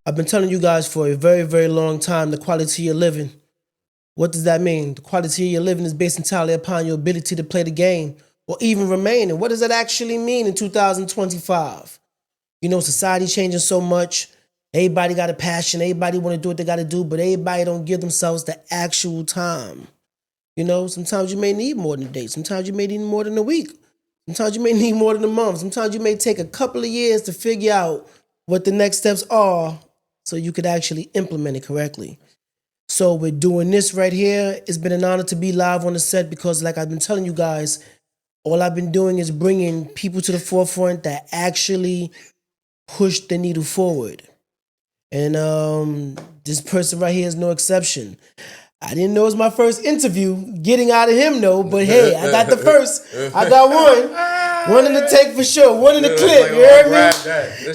I've been telling you guys for a very, very long time the quality of your living. What does that mean? The quality of your living is based entirely upon your ability to play the game or even remain. And what does that actually mean in 2025? You know, society changing so much. Everybody got a passion. Everybody want to do what they got to do, but everybody don't give themselves the actual time. You know, sometimes you may need more than a day. Sometimes you may need more than a week. Sometimes you may need more than a month. Sometimes you may take a couple of years to figure out what the next steps are so you could actually implement it correctly. So we're doing this right here. It's been an honor to be live on the set because like I've been telling you guys, all I've been doing is bringing people to the forefront that actually push the needle forward. And this person right here is no exception. I didn't know it was my first interview, getting out of him though, but hey, I got the first. I got one. One in the take for sure. One in the clip, you heard me?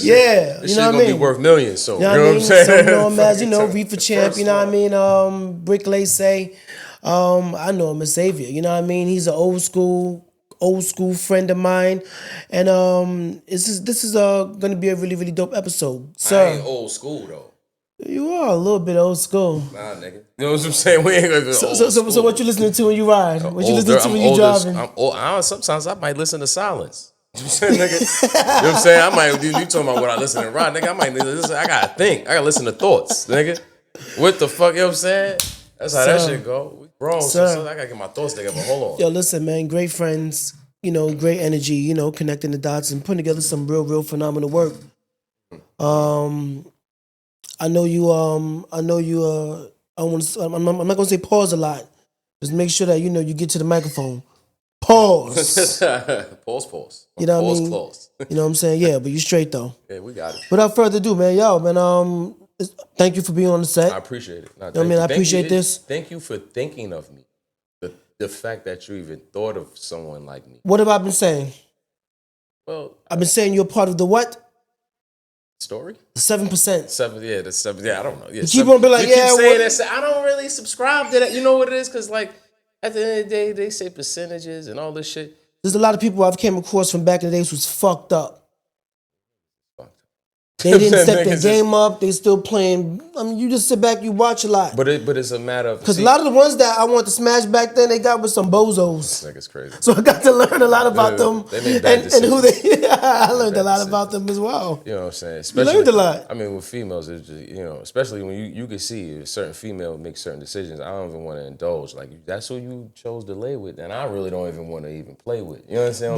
Yeah, this shit gonna be worth millions, so you know what I'm saying? So, know him as, Reefer Champ, you know what I mean? Brick Lay say, I know him as Savior, you know what I mean? He's an old school friend of mine, and this is gonna be a really, really dope episode. So I ain't old school though. You are a little bit old school. Nah, nigga. You know what I'm saying? We ain't gonna go so what you listening to when you ride? What you listening to when you driving? Sometimes I might listen to silence. You know what I'm saying, nigga? You know what I'm saying? I might, you talking about what I listen to ride, nigga. I might listen, I gotta think. I gotta listen to thoughts, nigga. What the fuck, you know what I'm saying? That's how that shit go. We grown, so I gotta get my thoughts together. Hold on. Yo, listen, man, great friends, great energy, connecting the dots and putting together some real phenomenal work. I'm not gonna say pause a lot. Just make sure that you get to the microphone. Pause. Pause. You know what I mean? Close. You know what I'm saying? Yeah, but you straight though. Yeah, we got it. Without further ado, man, thank you for being on the set. I appreciate it. I appreciate this. Thank you for thinking of me. The fact that you even thought of someone like me. What have I been saying? Well, I've been saying you're part of the what? Story? 7%. 7, yeah, the 7. Yeah, I don't know. Yeah, you keep on being like, you keep saying that. I don't really subscribe to that. You know what it is? Because like at the end of the day, they say percentages and all this shit. There's a lot of people I've came across from back in the days who's fucked up. They didn't step their game up. They still playing. I mean, you just sit back, you watch a lot. But it's a matter of because a lot of the ones that I want to smash back then, they got with some bozos. This nigga's crazy. So I got to learn a lot about them. They made bad decisions. And who they. I learned a lot about them as well. You know what I'm saying? Especially, you learned a lot. I mean, with females, it's just, especially when you can see a certain female make certain decisions. I don't even want to indulge. Like that's who you chose to lay with, and I really don't even want to even play with. You know what I'm saying?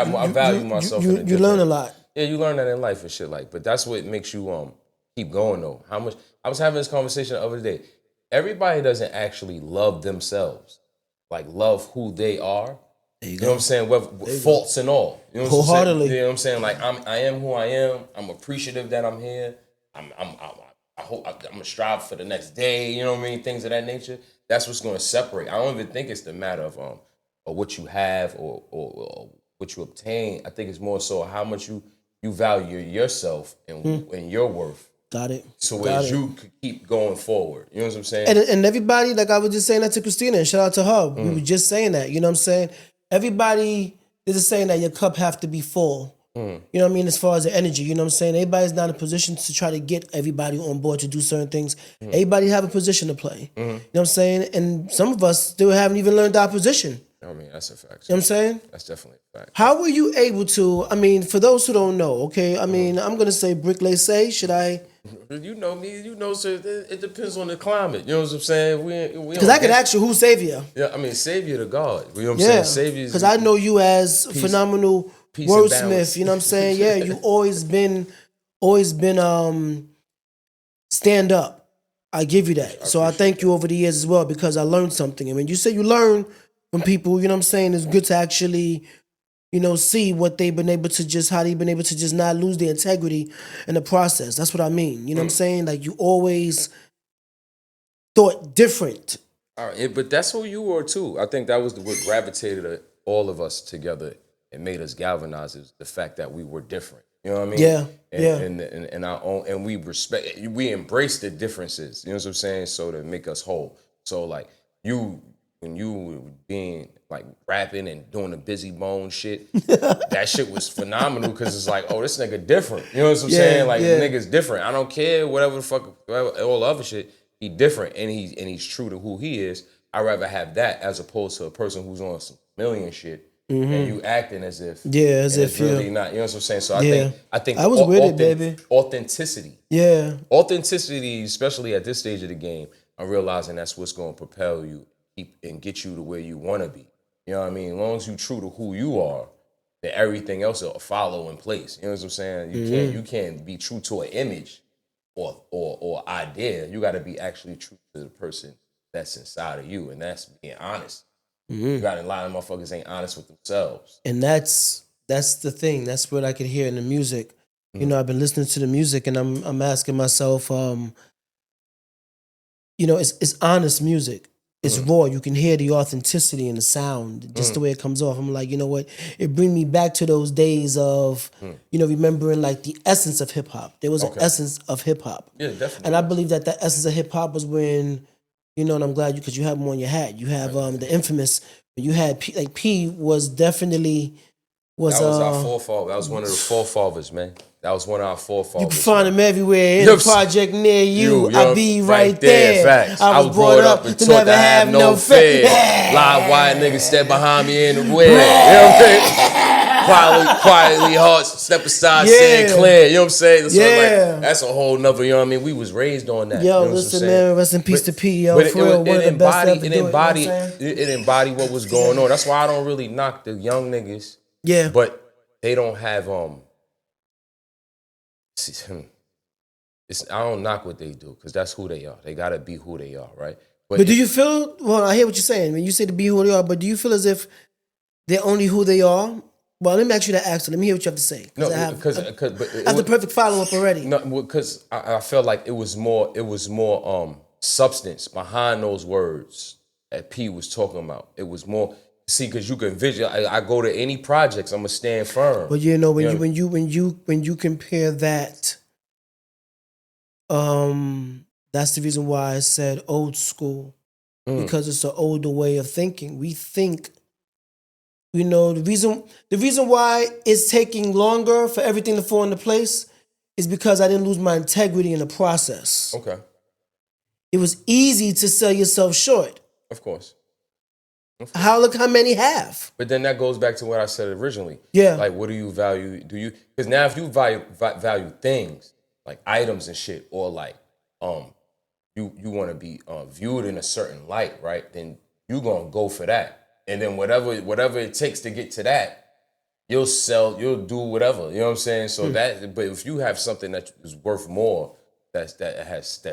But I value myself. You learn a lot. Yeah, you learn that in life and shit but that's what makes you keep going though. How much I was having this conversation the other day. Everybody doesn't actually love themselves, like love who they are. You know what I'm saying? With faults and all. You know what wholeheartedly. I'm saying? You know what I'm saying? Like I am who I am. I'm appreciative that I'm here. I hope I'm gonna strive for the next day. You know what I mean? Things of that nature. That's what's gonna separate. I don't even think it's the matter of what you have or what you obtain. I think it's more so how much you value yourself and your worth. Got it. So as you could keep going forward. You know what I'm saying? And everybody, like I was just saying that to Christina, and shout out to her. We were just saying that, you know what I'm saying? Everybody is saying that your cup have to be full. You know what I mean? As far as the energy, you know what I'm saying? Everybody's not in a position to try to get everybody on board to do certain things. Everybody have a position to play. You know what I'm saying? And some of us still haven't even learned our position. I mean, that's a fact. You know what I'm saying? That's definitely a fact. How were you able to, I mean, for those who don't know, okay, I mean, I'm going to say Brick Lay say, should I? You know me, so it depends on the climate. You know what I'm saying? Because I could ask you, who's Savior? Yeah, I mean, Savior to God. You know what I'm saying? Savior. Because I know you as phenomenal wordsmith, you know what I'm saying? Yeah, you always been stand up. I give you that. So I thank you over the years as well because I learned something. And when you say you learn from people, you know what I'm saying, it's good to actually, see what they've been able to how they've been able to just not lose their integrity in the process. That's what I mean. You know what I'm saying? Like you always thought different. All right, but that's who you were too. I think that was what gravitated all of us together and made us galvanize is the fact that we were different. You know what I mean? Yeah. And our own, and we embrace the differences. You know what I'm saying? So to make us whole. So like you when you were being like rapping and doing the busy bone shit, that shit was phenomenal because it's like, oh, this nigga different. You know what I'm saying? Like the nigga's different. I don't care whatever the fuck, all the other shit. He different and he's true to who he is. I'd rather have that as opposed to a person who's on some million shit and you acting as if it's really not. You know what I'm saying? So I think I was with it, baby. Authenticity. Yeah. Authenticity, especially at this stage of the game, I'm realizing that's what's going to propel you and get you to where you want to be. You know what I mean? As long as you're true to who you are, then everything else will follow in place. You know what I'm saying? You can't be true to an image or idea. You got to be actually true to the person that's inside of you, and that's being honest. You got a lot of motherfuckers ain't honest with themselves. And that's the thing. That's what I could hear in the music. You know, I've been listening to the music, and I'm asking myself, you know, it's honest music. It's raw. You can hear the authenticity in the sound, just the way it comes off. I'm like, you know what? It brings me back to those days of, you know, remembering like the essence of hip hop. There was an essence of hip hop. Yeah, definitely. And I believe that essence of hip hop was when, you know, and I'm glad because you have them on your hat. You have the infamous. You had P was definitely that was our forefather. That was one of the forefathers, man. That was one of our forefathers. You can find him everywhere in a project near you. I be right there. Facts. I was brought up and taught to have no fear. Live wire niggas step behind me in the wind. You know what I'm saying? Quietly, hearts step aside, saying clear. You know what I'm saying? So like, that's a whole nother. You know what I mean? We was raised on that. Yo, you know listen, man. Rest in peace to P. Yo, for real, one of the best ever do it. It embodied what was going on. That's why I don't really knock the young niggas. Yeah, but they don't have I don't knock what they do because that's who they are. They gotta be who they are, right? But do you feel? Well, I hear what you're saying. When you say to be who they are, but do you feel as if they're only who they are? Well, let me ask you that. Actually, let me hear what you have to say. No, I have the perfect follow up already. No, because I felt like it was more substance behind those words that P was talking about. It was more. See, because you can visualize. I go to any projects, I'm gonna stand firm. But you know, when you compare that, that's the reason why I said old school, because it's an older way of thinking. We think, you know, the reason why it's taking longer for everything to fall into place is because I didn't lose my integrity in the process. Okay. It was easy to sell yourself short. Of course. Look how many have. But then that goes back to what I said originally. Yeah. Like, what do you value? Because now if you value things like items and shit, or like you want to be viewed in a certain light, right? Then you gonna go for that, and then whatever it takes to get to that, you'll do whatever. You know what I'm saying? So but if you have something that is worth more, that's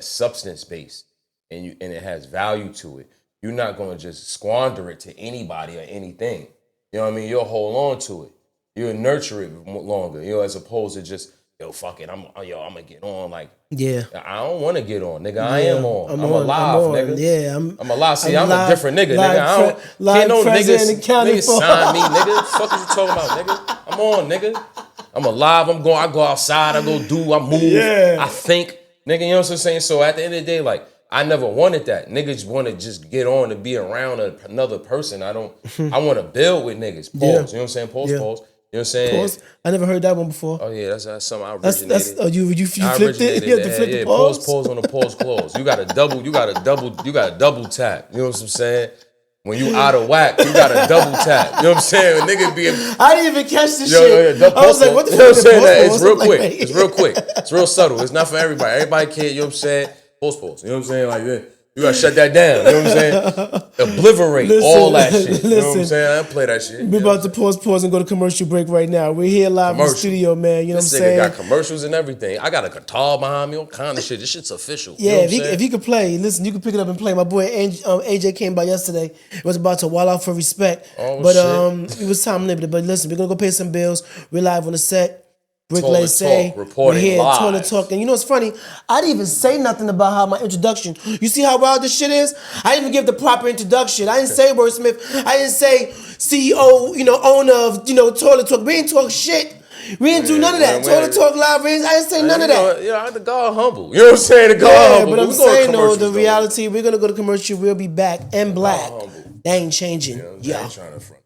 substance based, and it has value to it. You're not going to just squander it to anybody or anything. You know what I mean? You'll hold on to it. You'll nurture it longer, you know, as opposed to just, yo, fuck it, I'm going to get on. Like, I don't want to get on, nigga. I am on. I'm alive, nigga. Yeah, I'm alive. See, I'm a different nigga, nigga. Can't no niggas sign me, nigga. What the fuck is you talking about, nigga? I'm on, nigga. I'm alive. I go outside. I move. I think, nigga, you know what I'm saying? So at the end of the day, like, I never wanted that. Niggas want to just get on to be around another person. I want to build with niggas. Pause. You know what I'm saying? Pause. You know what I'm saying? Pause. I never heard that one before. Oh yeah, that's something I originated. You flipped it? You have to flip the pause? Pause on the pause clause. You got to double tap. You know what I'm saying? When you out of whack, you got to double tap. You know what I'm saying? A nigga be I didn't even catch the shit. I was like, what the fuck? You know what I'm saying? It's real quick. It's real quick. It's real subtle. It's not for everybody. Everybody can't, you know what I'm saying? Pause. You know what I'm saying? Like, you gotta shut that down. You know what I'm saying? Obliterate all that shit. You know what I'm saying? I don't play that shit. We're about to pause and go to commercial break right now. We're here live in the studio, man. You know what I'm saying? This nigga got commercials and everything. I got a guitar behind me, all kind of shit. This shit's official. Yeah, you know if he could play, listen, you can pick it up and play. My boy AJ came by yesterday. It was about to wall out for respect. It was time limited. But listen, we're gonna go pay some bills. We're live on the set. Bricklay say reporting we're here, live. Toilet Talk. And you know what's funny? I didn't even say nothing about how my introduction. You see how wild this shit is? I didn't even give the proper introduction. I didn't say Wordsmith. I didn't say CEO, owner of, Toilet Talk. We didn't talk shit. We didn't do none of that. Toilet Talk Live, I didn't say none of that. Yeah, the God humble. You know what I'm saying? The God humble. But I'm saying, though, the reality, we're going to go to commercial. We'll be back and black. They ain't changing. You know, Yeah. I ain't trying to front.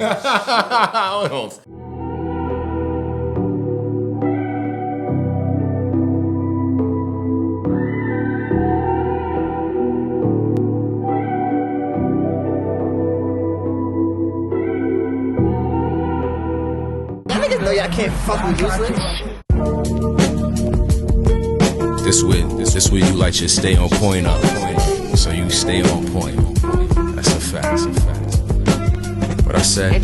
I don't know. Y'all niggas know y'all can't fuck with useless. This way you like should stay on point up. So you stay on point. That's a fact. That's a fact. What I said?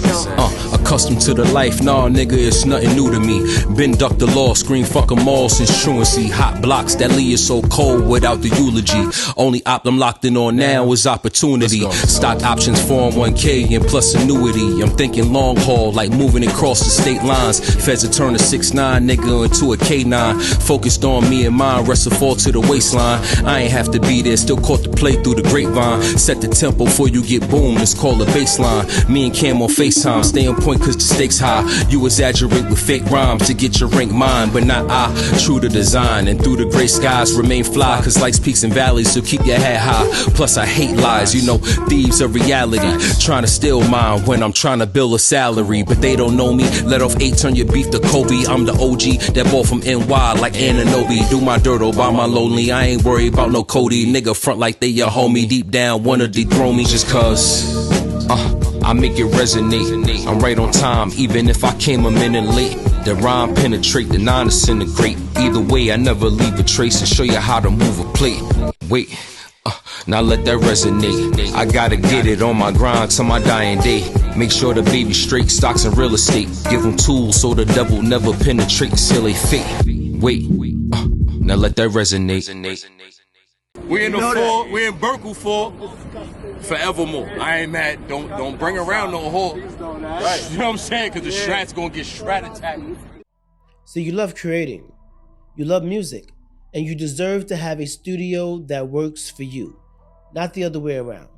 Accustomed to the life, nah, nigga, it's nothing new to me. Been ducked the law, scream fuck 'em all since truancy. Hot blocks that leave you so cold without the eulogy. Only op I'm locked in on now is opportunity. Stock options, 401k and plus annuity. I'm thinking long haul, like moving across the state lines. Feds a turn a 6'9" nigga into a K9. Focused on me and mine, wrestle fall to the waistline. I ain't have to be there, still caught the play through the grapevine. Set the tempo before you get boom, it's called a baseline. Me and Cam on FaceTime, stay on point cause the stakes high. You exaggerate with fake rhymes to get your rank mine, but not I. True to design and through the gray skies remain fly, cause life's peaks and valleys, so keep your head high. Plus I hate lies, you know, thieves are reality. Trying to steal mine when I'm trying to build a salary, but they don't know me. Let off 8, turn your beef to Kobe. I'm the OG, that ball from NY like Ananobi. Do my dirt all by my lonely, I ain't worried about no Cody. Nigga front like they your homie, deep down wanna dethrone me just cause I make it resonate. I'm right on time, even if I came a minute late. The rhyme penetrate, the 9 disintegrate. Either way, I never leave a trace and show you how to move a plate. Wait, now let that resonate. I gotta get it on my grind till my dying day. Make sure the baby straight, stocks and real estate. Give them tools so the devil never penetrate and seal they fate. Wait, now let that resonate. We in the fall, we in Berkeley fall. Forevermore. I ain't mad. Don't bring around no whore. Right. You know what I'm saying? Cause the Strat's gonna get Strat attacked. So you love creating, you love music, and you deserve to have a studio that works for you, not the other way around.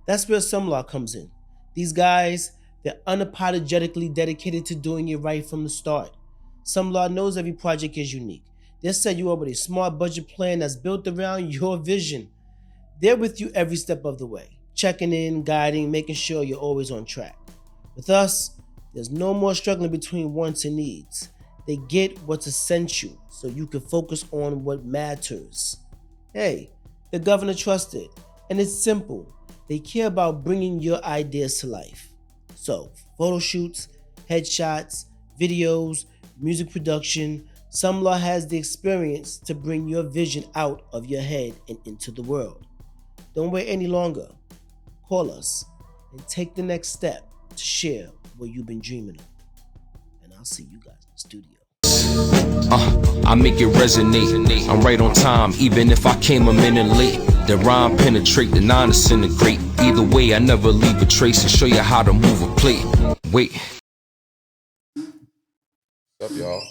That's where Some Law comes in. These guys, they're unapologetically dedicated to doing it right from the start. Some Law knows every project is unique. They'll set you up with a smart budget plan that's built around your vision. They're with you every step of the way, checking in, guiding, making sure you're always on track. With us, there's no more struggling between wants and needs. They get what's essential so you can focus on what matters. Hey, the governor trusted, and it's simple. They care about bringing your ideas to life. So, photo shoots, headshots, videos, music production, Some Law has the experience to bring your vision out of your head and into the world. Don't wait any longer. Call us and take the next step to share what you've been dreaming of. And I'll see you guys in the studio. I make it resonate. I'm right on time, even if I came a minute late. The rhyme penetrate, the 9 disintegrate. Either way, I never leave a trace and show you how to move a plate. Wait. What's up, y'all?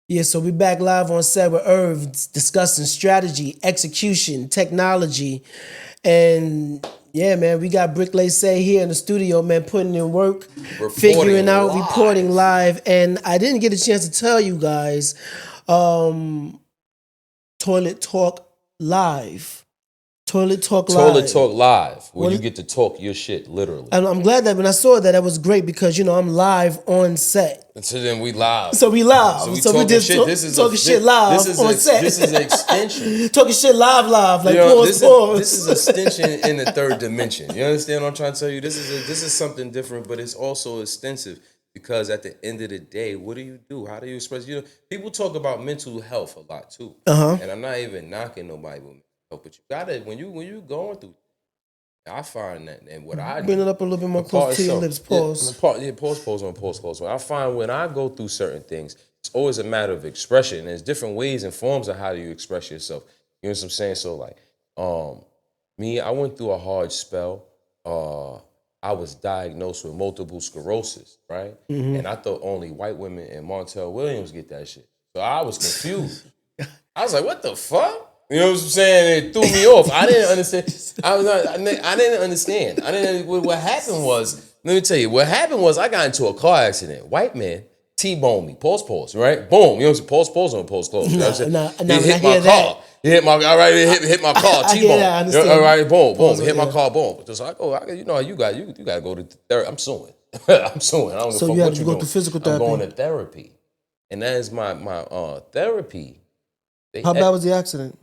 Yeah, so we're back live on Set with Irv, discussing strategy, execution, technology, and yeah, man, we got Brick Say here in the studio, man, putting in work, figuring out, reporting live, and I didn't get a chance to tell you guys, Toilet Talk Live. Toilet Talk Live, where you get to talk your shit, literally. And I'm glad that when I saw that, that was great because, you know, I'm live on set. And so then we live. So we live. So we just talking shit live on set. This is an extension. Talking shit live, like pause. This is extension in the third dimension. You understand what I'm trying to tell you? This is something different, but it's also extensive because at the end of the day, what do you do? How do you express? You know, people talk about mental health a lot too, and I'm not even knocking nobody with mental health, but you gotta when you going through. I find that, and what I bring it up a little bit more close to your lips. Pause. Pause. I find when I go through certain things, it's always a matter of expression. And there's different ways and forms of how do you express yourself. You know what I'm saying? So like, me, I went through a hard spell. I was diagnosed with multiple sclerosis, right? Mm-hmm. And I thought only white women and Montel Williams get that shit. So I was confused. I was like, what the fuck? You know what I'm saying? It threw me off. I didn't understand. I didn't understand. What happened was, let me tell you, what happened was I got into a car accident. White man T-bone me, pause, right? Boom, you know what I'm saying? Pause on pause close. You know what I'm saying? Nah, He hit my car. He hit my, all right, hit my car, I T-bone. get that, I understand. All right, boom, Pause, hit my yeah. car, boom. So I go, you know, you got to go to therapy. I'm suing. I'm suing. I don't give So a fuck you had what to you go doing. through physical I'm therapy. going to therapy. And that is my therapy. How bad was the accident?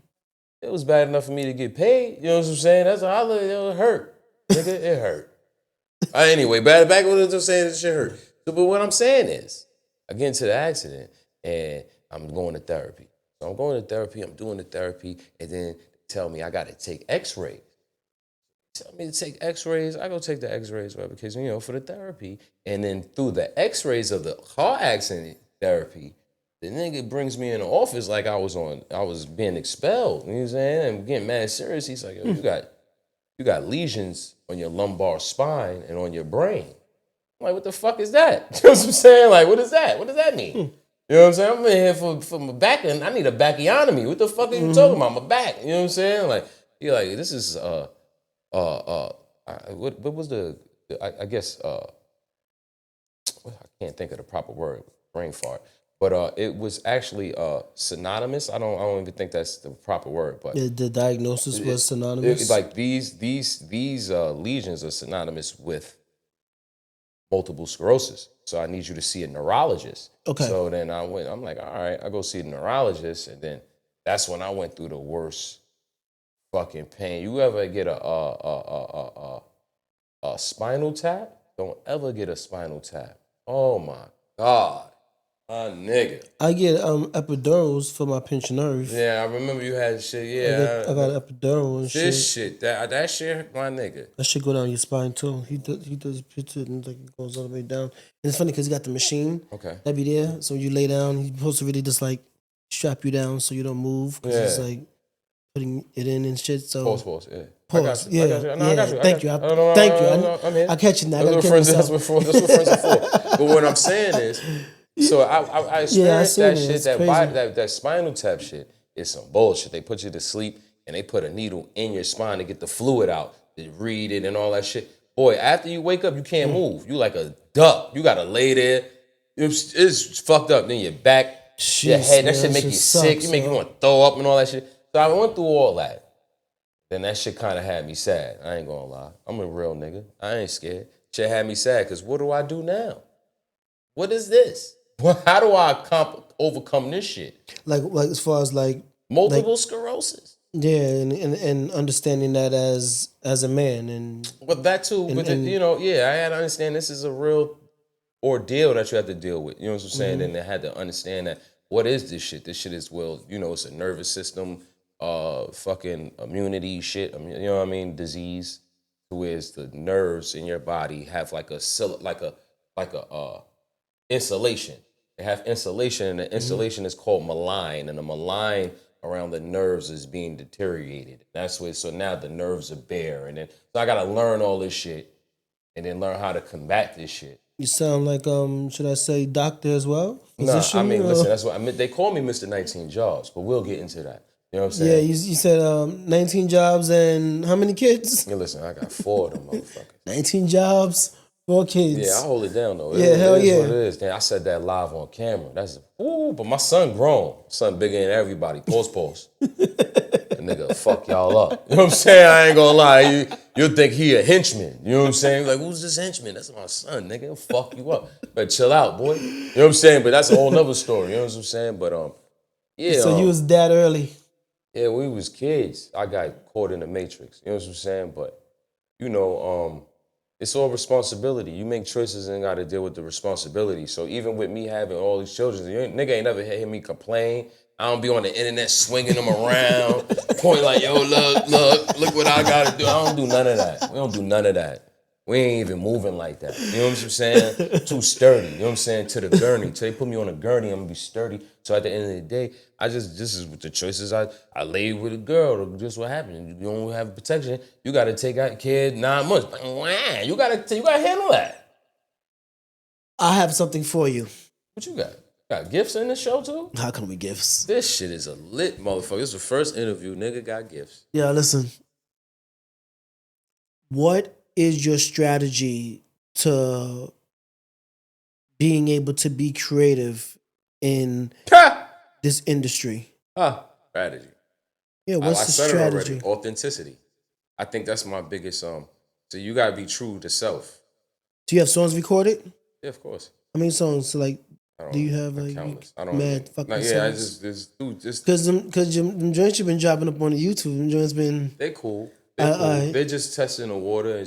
It was bad enough for me to get paid. You know what I'm saying? That's how I look. It hurt. Nigga, it hurt. Anyway, back when I was saying this shit hurt. So, but what I'm saying is, I get into the accident and I'm going to therapy. So I'm going to therapy, I'm doing the therapy, and then tell me I got to take x-rays. Tell me to take x-rays, I go take the x-rays, right? Because, you know, for the therapy. And then through the x-rays of the car accident therapy, the nigga brings me in the office like I was being expelled. You know what I'm saying? I'm getting mad serious. He's like, yo, you got lesions on your lumbar spine and on your brain. I'm like, what the fuck is that? You know what I'm saying? Like, what is that? What does that mean? You know what I'm saying? I'm in here for my back, and I need a bacchiotomy. What the fuck are you talking about? My back. You know what I'm saying? Like, you're like, this is what was I guess I can't think of the proper word, brain fart. But it was actually synonymous. I don't even think that's the proper word. But The diagnosis was synonymous. like these lesions are synonymous with multiple sclerosis. So I need you to see a neurologist. Okay. So then I'm like, all right, I go see the neurologist, and then that's when I went through the worst fucking pain. You ever get a spinal tap? Don't ever get a spinal tap. Oh my God. My nigga. I get epidurals for my pinched nerve. Yeah, I remember you had shit. Yeah, I got epidural and this shit. that shit, my nigga. That shit go down your spine too. He does pitch it and like it goes all the way down. And it's funny because he got the machine that be there. So you lay down, he's supposed to really just like strap you down so you don't move. Because it's like putting it in and shit. So Pause. Yeah. Pause. I got you. I got you. Thank you. Thank you. I'm here. I catch you now. That's what friends are for. But what I'm saying is, so I experienced that shit. That spinal tap shit is some bullshit. They put you to sleep and they put a needle in your spine to get the fluid out, to read it and all that shit. Boy, after you wake up, you can't move. You like a duck. You gotta lay there. It's fucked up. Then your back, your head, that shit make you sick. You want to throw up and all that shit. So I went through all that. Then that shit kind of had me sad. I ain't gonna lie. I'm a real nigga. I ain't scared. Shit had me sad because what do I do now? What is this? How do I overcome this shit? Like as far as like multiple sclerosis. Yeah, and understanding that as a man and but that too. But I had to understand this is a real ordeal that you have to deal with. You know what I'm saying? And I had to understand that what is this shit? This shit is it's a nervous system, fucking immunity shit. You know what I mean? Disease. Who is the nerves in your body have like a insulation. They have insulation, and the insulation is called malign, and the malign around the nerves is being deteriorated. That's what. So now the nerves are bare, and then so I gotta learn all this shit, and then learn how to combat this shit. You sound like should I say doctor as well? Physician, I mean, listen. That's what I mean. They call me Mr. 19 Jobs, but we'll get into that. You know what I'm saying? Yeah, you said 19 jobs and how many kids? Yeah, listen, I got 4 of them motherfuckers. 19 jobs, 4 kids. Yeah, I hold it down though. Hell it is yeah. what it is. Damn, I said that live on camera. But my son grown. Son bigger than everybody. Pause. That nigga fuck y'all up. You know what I'm saying? I ain't gonna lie. You'll think he a henchman. You know what I'm saying? Like, who's this henchman? That's my son, nigga. He'll fuck you up. But chill out, boy. You know what I'm saying? But that's a whole nother story. You know what I'm saying? But yeah. So you was dad early. Yeah, when we was kids, I got caught in the matrix. You know what I'm saying? But, it's all responsibility. You make choices and got to deal with the responsibility. So even with me having all these children, nigga ain't never hear me complain. I don't be on the internet swinging them around, pointing like, yo, look what I got to do. I don't do none of that. We don't do none of that. We ain't even moving like that. You know what I'm saying? Too sturdy. You know what I'm saying? To the gurney. Till they put me on a gurney, I'm going to be sturdy. So at the end of the day, this is the choices I laid with a girl. Just what happened. You don't have protection. You got to take out a kid 9 months. You got to handle that. I have something for you. What you got? Got gifts in the show too? How can we gifts? This shit is a lit motherfucker. This is the first interview. Nigga got gifts. Yeah, listen. What is your strategy to being able to be creative in this industry? Strategy. Yeah, I what's the said strategy? it already. Authenticity. I think that's my biggest. So you gotta be true to self. Do you have songs recorded? Yeah, of course. How many songs? So like, I don't do you know. have like Countless. I don't mad know. fucking Like, yeah, I songs? just Cause them joints you been dropping up on the YouTube. Them joints been. they cool. They cool. They're just testing the water,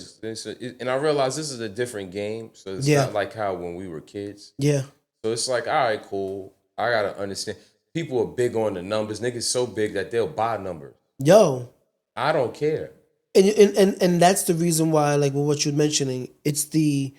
and I realize this is a different game. So it's not like how when we were kids. Yeah. So it's like, all right, cool. I gotta understand. People are big on the numbers. Niggas so big that they'll buy numbers. Yo. I don't care. And that's the reason why, like, with what you're mentioning, it's the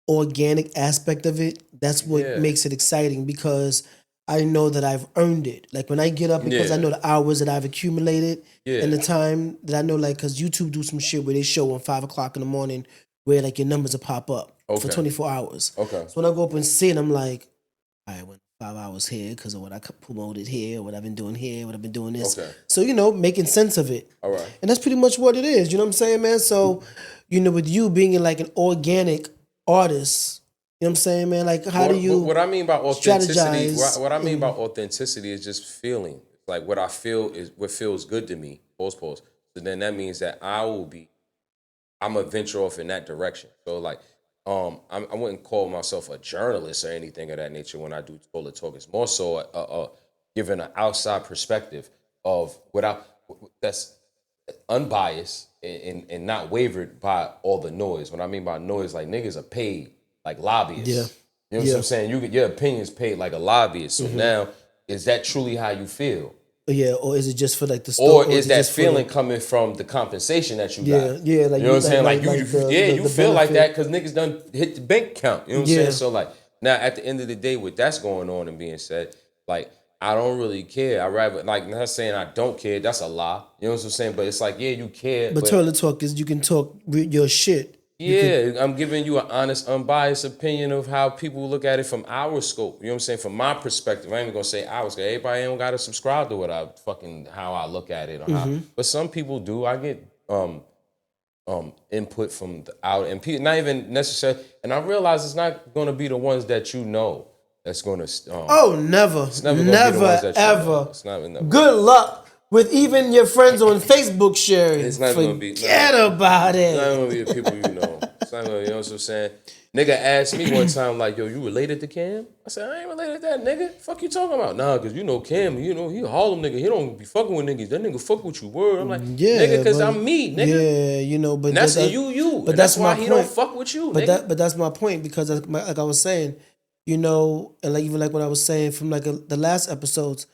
organic aspect of it. That's what makes it exciting, because I know that I've earned it. Like, when I get up, because I know the hours that I've accumulated and the time that I know, like, because YouTube do some shit where they show on 5 o'clock in the morning where, like, your numbers will pop up for 24 hours. Okay. So when I go up and see it, I'm like, all right, 5 hours here because of what I promoted here, what I've been doing here, what I've been doing this. Okay. So, making sense of it. All right. And that's pretty much what it is. You know what I'm saying, man? So, with you being like an organic artist, you know what I'm saying, man? Like, how do you what I mean by authenticity? strategize? What I mean by authenticity is just feeling. Like, what I feel is what feels good to me. Pause. So then that means that I'm gonna venture off in that direction. So like, I wouldn't call myself a journalist or anything of that nature when I do toilet talk. It's more so giving an outside perspective of that's unbiased and not wavered by all the noise. What I mean by noise, like, niggas are paid like lobbyists. Yeah. You know what I'm saying? Your opinion's paid like a lobbyist. So now, is that truly how you feel? Yeah, or is it just for like the store? Or is that feeling coming from the compensation that you got? Yeah, like, you know what I'm saying? Like, you feel like benefit. that because niggas done hit the bank account. You know what I'm saying? So like, now at the end of the day, with that's going on and being said, like, I don't really care. I rather, like, not saying I don't care. That's a lie. You know what I'm saying? But it's like, yeah, you care. But toilet talk is you can talk your shit. Yeah, I'm giving you an honest, unbiased opinion of how people look at it from our scope. You know what I'm saying? From my perspective, I ain't even gonna say ours. Everybody don't gotta subscribe to how I look at it or how. But some people do. I get input from the out and people, not even necessarily. And I realize it's not gonna be the ones that you know that's gonna. Never, it's never gonna be the ones that ever. You know. It's never. Good luck with even your friends on Facebook sharing. It's not gonna be. Forget about it. It's not gonna be the people you know. It's not gonna, you know what I'm saying? Nigga asked me one time, like, yo, you related to Cam? I said, I ain't related to that nigga. Fuck you talking about? Nah, cause you know Cam, he a Harlem nigga. He don't be fucking with niggas. That nigga fuck with you, word. I'm like, nigga, cause I'm me, nigga. Yeah, but and that's you. But that's why he don't fuck with you, nigga. But that's my point, because like I was saying, and like even like what I was saying from like the last episodes,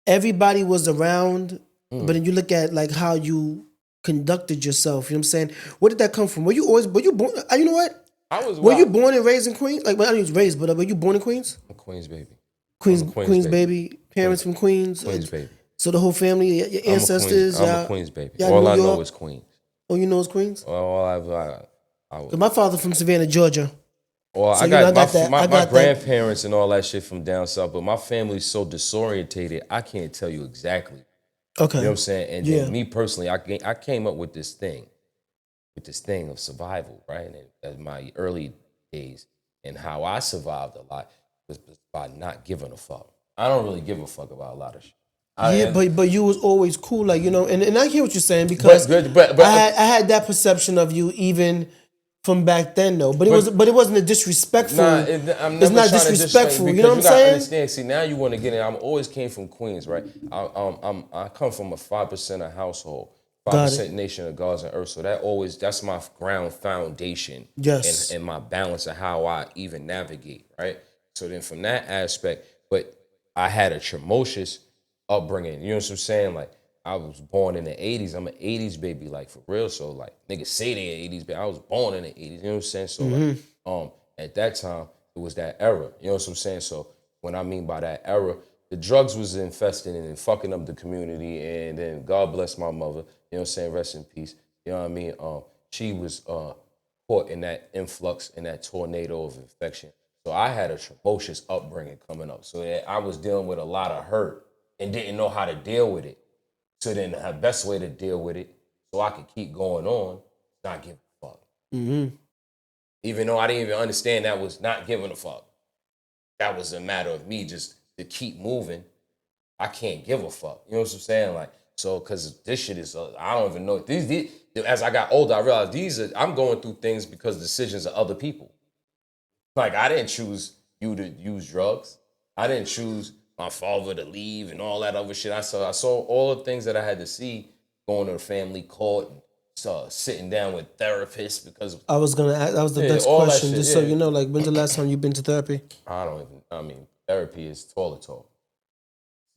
everybody was around, but then you look at like how you conducted yourself. You know what I'm saying? Where did that come from? Were you born? You know what? Were you born and raised in Queens? Like, well, I didn't raised, but were you born in Queens? I'm Queens baby. Queens baby. Parents from Queens. Queens baby. So the whole family, your ancestors. I'm a Queens baby. All I know is Queens. Oh, you know it's Queens? My father from Savannah, Georgia. Well, so I got my grandparents and all that shit from down south, but my family's so disorientated, I can't tell you exactly. Okay. You know what I'm saying? And then me personally, I came up with this thing of survival, right? And in my early days, and how I survived a lot was by not giving a fuck. I don't really give a fuck about a lot of shit. But you was always cool, like, and I hear what you're saying, because I had that perception of you even from back then, though. But it wasn't a disrespectful. It's not disrespectful. You know what I'm saying? Understand. See, now you want to get in. I always came from Queens, right? I come from a 5% household, 5% nation of God's and earth. So that's my ground foundation. Yes. And my balance of how I even navigate, right? So then from that aspect, but I had a tumultuous upbringing. You know what I'm saying? Like, I was born in the 80s. I'm an 80s baby, like, for real. So, like, niggas say they're 80s, but I was born in the 80s. You know what I'm saying? So, like, at that time, it was that era. You know what I'm saying? So, what I mean by that era, the drugs was infesting and fucking up the community. And then, God bless my mother. You know what I'm saying? Rest in peace. You know what I mean? She was caught in that influx, in that tornado of infection. So, I had a tumultuous upbringing coming up. So, I was dealing with a lot of hurt and didn't know how to deal with it. So then the best way to deal with it, so I could keep going on, not give a fuck. Even though I didn't even understand that was not giving a fuck. That was a matter of me just to keep moving. I can't give a fuck. You know what I'm saying? Like, so, because this shit is, I don't even know. These, as I got older, I realized I'm going through things because decisions of other people. Like, I didn't choose you to use drugs. I didn't choose my father to leave and all that other shit. I saw all the things that I had to see, going to the family court, and sitting down with therapists because I was gonna ask, that was the next question. Just so you know, like, when's the last time you've been to therapy? I mean, therapy is toilet talk.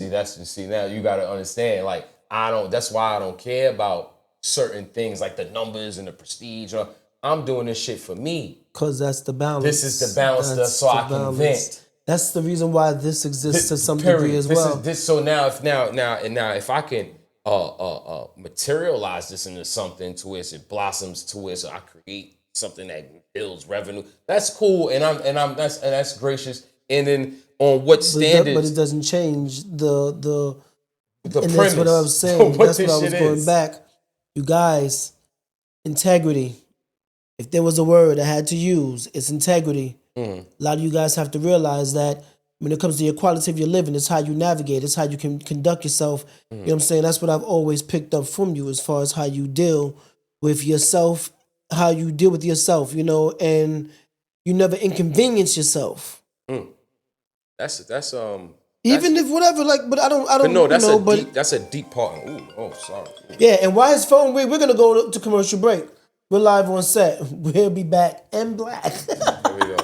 See, now you gotta understand, like, that's why I don't care about certain things like the numbers and the prestige. I'm doing this shit for me. Cause that's the balance. This is the balance so I can vent. That's the reason why this exists to some degree as well. So now if I can materialize this into something to where it blossoms to where I create something that builds revenue, that's cool, and that's gracious. And then on what standards? But it doesn't change the and premise. that's what I was saying. That's what I was going is. back. You guys, integrity. If there was a word I had to use, it's integrity. A lot of you guys have to realize that when it comes to your quality of your living, it's how you navigate, it's how you can conduct yourself. You know what I'm saying? That's what I've always picked up from you as far as how you deal with yourself, how you deal with yourself, you know, and you never inconvenience yourself. That's even if whatever, like, but I don't but no, that's you know, that's a deep part. Sorry. Yeah, and while his phone ring, we're gonna go to commercial break. We're live on set. We'll be back in black. There we go.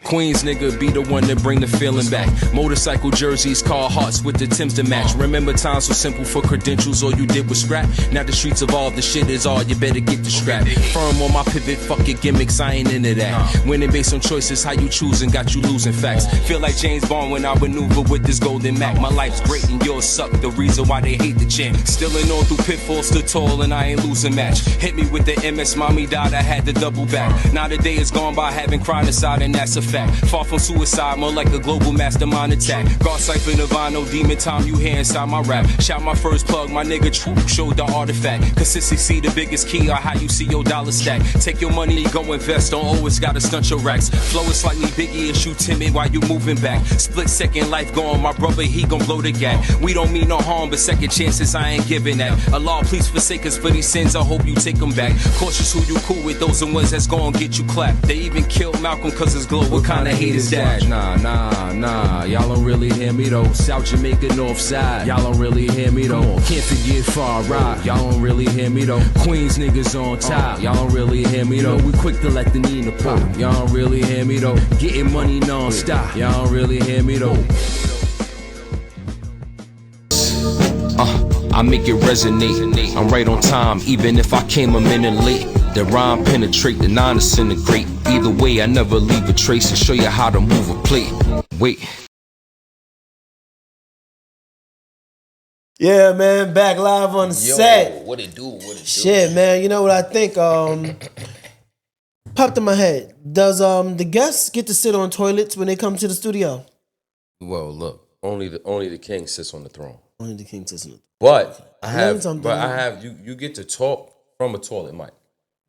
Queens nigga be the one that bring the feeling back. Motorcycle jerseys, car hearts with the Timbs to match. Remember times so simple for credentials, all you did was scrap. Now the streets evolved, the shit is all, you better get the strap. Firm on my pivot, fuck your gimmicks, I ain't into that. Winning based on choices, how you choosing, got you losing facts. Feel like James Bond when I maneuver with this golden Mac. My life's great and yours suck, the reason why they hate the champ. Still in on through pitfalls, stood tall and I ain't losing match. Hit me with the MS, mommy died, I had to double back. Now the day is gone by, having crime inside and that's a fact. Far from suicide, more like a global mastermind attack. God Cypher Nirvana, demon time, you hear inside my rap. Shout my first plug, my nigga Troop showed the artifact. Consistency, the biggest key on how you see your dollar stack. Take your money, go invest, don't always gotta stunt your racks. Flow is slightly biggie and shoot timid while you moving back. Split second life gone, my brother, he gon' blow the gap. We don't mean no harm, but second chances, I ain't giving that. Allah, please forsake us for these sins, I hope you take them back. Cautious who you cool with, those the ones that's gon' get you clapped. They even killed Malcolm cause his glow, what kind of hate is that? Nah, y'all don't really hear me though. South Jamaica, North Side, y'all don't really hear me though. Can't forget Far Rock, y'all don't really hear me though. Queens niggas on top, y'all don't really hear me though. We quick to let the Nina pop, y'all don't really hear me though. Getting money non-stop, y'all don't really hear me though. I make it resonate, I'm right on time, even if I came a minute late. The rhyme penetrate, the nine disintegrate. Either way, I never leave a trace and show you how to move a plate. Wait. Yeah, man, back live on the set. What it do? Shit, man, you know what I think? Popped in my head. Does the guests get to sit on toilets when they come to the studio? Well, look, only the king sits on the throne. Only the king sits on the throne. But I have you get to talk from a toilet mic.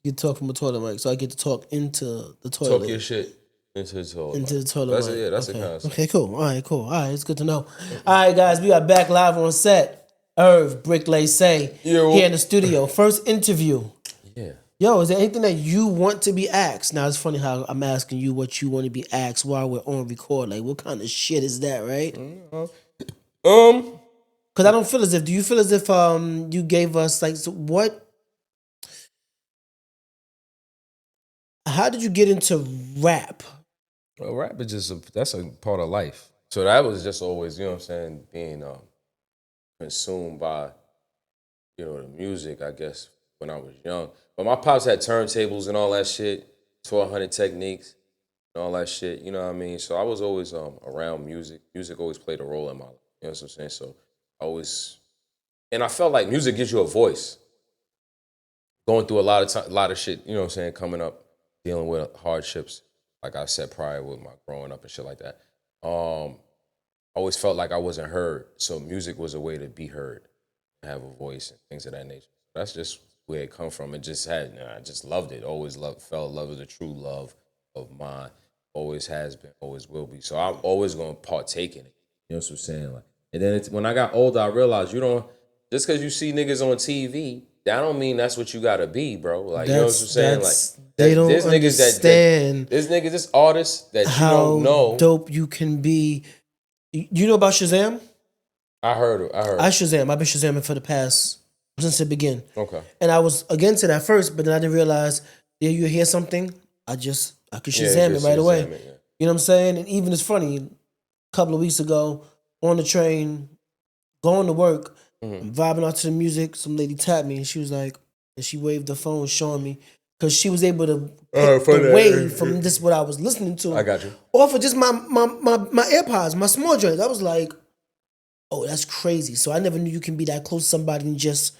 You talk from a toilet mic, so I get to talk into the toilet. Talk your shit into the toilet. Into the toilet mic. That's okay. A concept. Okay, cool. All right, it's good to know. All right, guys, we got back live on set. Irv, Bricklay Say, here in the studio. First interview. Yeah. Yo, is there anything that you want to be asked? Now, it's funny how I'm asking you what you want to be asked while we're on record. Like, what kind of shit is that, right? Because I don't feel as if, do you feel as if you gave us, like, so what? How did you get into rap? Well, rap is just that's a part of life. So that was just always, you know what I'm saying, being consumed by, you know, the music, I guess, when I was young. But my pops had turntables and all that shit, 1200 techniques and all that shit, you know what I mean? So I was always around music. Music always played a role in my life, you know what I'm saying? So I always, and I felt like music gives you a voice. Going through a lot of shit, you know what I'm saying, coming up dealing with hardships, like I said prior with my growing up and shit like that. I always felt like I wasn't heard, so music was a way to be heard, have a voice and things of that nature. That's just where it come from. It just had, I just loved it. Always fell in love with the true love of mine. Always has been, always will be. So I'm always gonna partake in it. You know what I'm saying? Like, and then when I got older, I realized just because you see niggas on TV, that don't mean that's what you gotta be, bro. Like, you know what I'm saying? Like, they don't there's understand this artists that you how don't know. dope you can be. You know about Shazam? I heard. I Shazam. I've been Shazamming for the past since it began. Okay. And I was against it at first, but then I didn't realize, you hear something, I could Shazam it right away. Shazam it, yeah. You know what I'm saying? And even it's funny, a couple of weeks ago, on the train, going to work, vibing out to the music, some lady tapped me and she was like, and she waved the phone showing me, because she was able to pick the wave from this what I was listening to. I got you. Or for just my AirPods, my small joints. I was like, oh, that's crazy. So I never knew you can be that close to somebody and just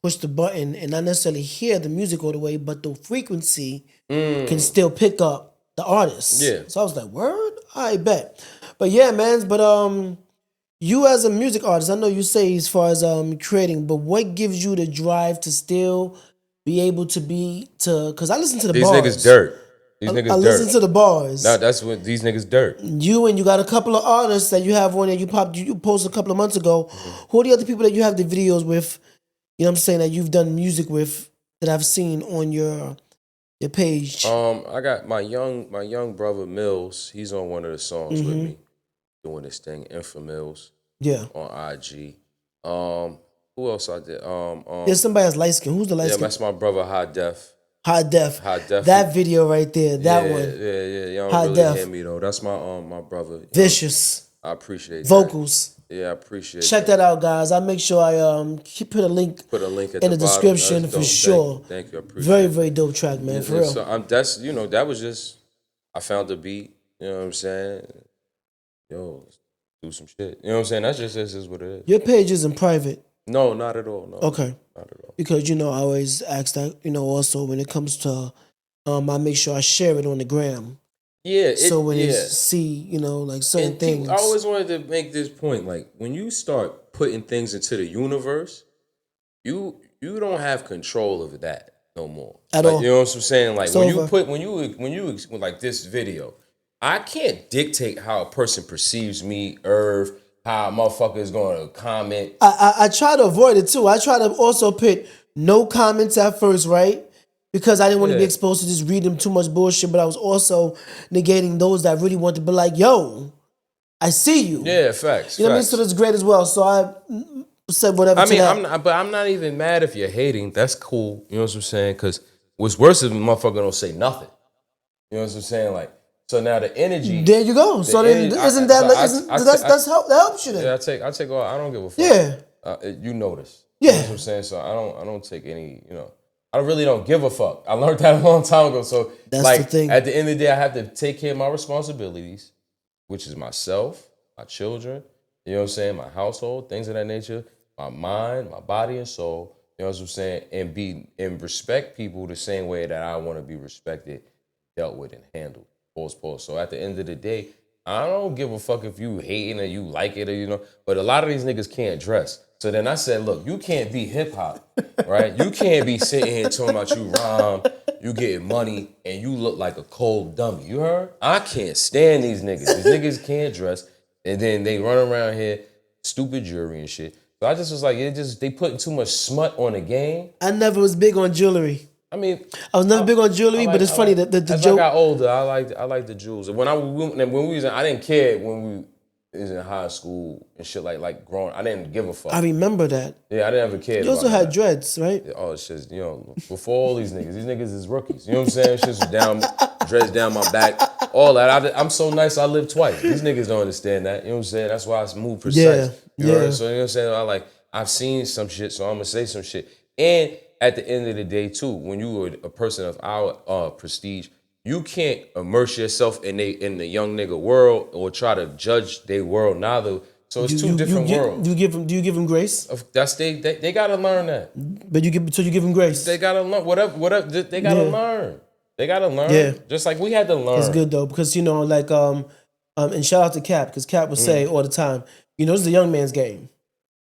push the button and not necessarily hear the music all the way, but the frequency can still pick up the artist. Yeah. So I was like, word? I bet. But yeah, man. But you as a music artist, I know you say as far as creating, but what gives you the drive to still be able to because I listen to the These bars. niggas dirt. These niggas I dirt. listen to the bars. No, that's what these niggas dirt. You got a couple of artists that you have on there. You posted a couple of months ago. Who are the other people that you have the videos with? You know what I'm saying, that you've done music with that I've seen on your page. I got my young brother Mills. He's on one of the songs with me, doing this thing. Infamills. Yeah. On IG. Who else I did? There's somebody that's light skin. Who's the light skin? Yeah, that's my brother High Def. High Def. That video right there. That one. Yeah. You don't High really Def. hear me though. That's my brother. Vicious. I appreciate vocals. That. Yeah, I appreciate. Check that out, guys. I'll make sure I put a link at in the description for sure. Thank you. I appreciate very, it. very dope track, man. For real. So that was just, I found the beat. You know what I'm saying? Yo, do some shit. You know what I'm saying? This is what it is. Your page isn't private. No, not at all. No. Okay. Not at all. Because I always ask that. Also when it comes to, I make sure I share it on the gram. Yeah. So when they see, like certain things. I always wanted to make this point. Like, when you start putting things into the universe, you don't have control of that no more. At all. You know what I'm saying? Like, It's when over. you like this video, I can't dictate how a person perceives me, Irv, how a motherfucker is going to comment. I try to avoid it too. I try to also put no comments at first, right? Because I didn't want to be exposed to just reading too much bullshit, but I was also negating those that really want to be like, yo, I see you. Yeah, facts. You know what I mean? So that's great as well. So I said whatever to that. I'm not even mad if you're hating. That's cool. You know what I'm saying? Because what's worse is when motherfucker don't say nothing. You know what I'm saying? Like, so now the energy. There you go. So then, that helps you then? Yeah, I take all. I don't give a fuck. Yeah. You notice. Yeah. You know what I'm saying? So I don't take any, I really don't give a fuck. I learned that a long time ago. So that's the thing. At the end of the day, I have to take care of my responsibilities, which is myself, my children, you know what I'm saying, my household, things of that nature, my mind, my body and soul, you know what I'm saying, and respect people the same way that I want to be respected, dealt with, and handled. Pause. So at the end of the day, I don't give a fuck if you hating or you like it or but a lot of these niggas can't dress. So then I said, look, you can't be hip hop, right? You can't be sitting here talking about you rhyme, you getting money, and you look like a cold dummy. You heard? I can't stand these niggas. These niggas can't dress, and then they run around here, stupid jewelry and shit. So I just was like, they putting too much smut on the game. I never was big on jewelry. I mean, I was never big on jewelry, but it's funny that the as joke. I got older, I like the jewels. When we was I didn't care when we was in high school and shit like growing. I didn't give a fuck. I remember that. Yeah, I didn't ever care. You also had dreads, right? Oh, it's just before all these niggas is rookies. You know what I'm saying? Shit's down, dreads down my back, all that. I'm so nice. I live twice. These niggas don't understand that. You know what I'm saying? That's why I move precise. Yeah. So you know what I'm saying? I've seen some shit, so I'm gonna say some shit. And at the end of the day, too, when you were a person of our prestige, you can't immerse yourself in the young nigga world or try to judge their world neither. So it's two different worlds. Do you give them grace? That's they gotta learn that. But you give them grace. They gotta learn whatever they gotta learn. They gotta learn. Yeah. Just like we had to learn. It's good though, because like and shout out to Cap, because Cap would say all the time, this is a young man's game.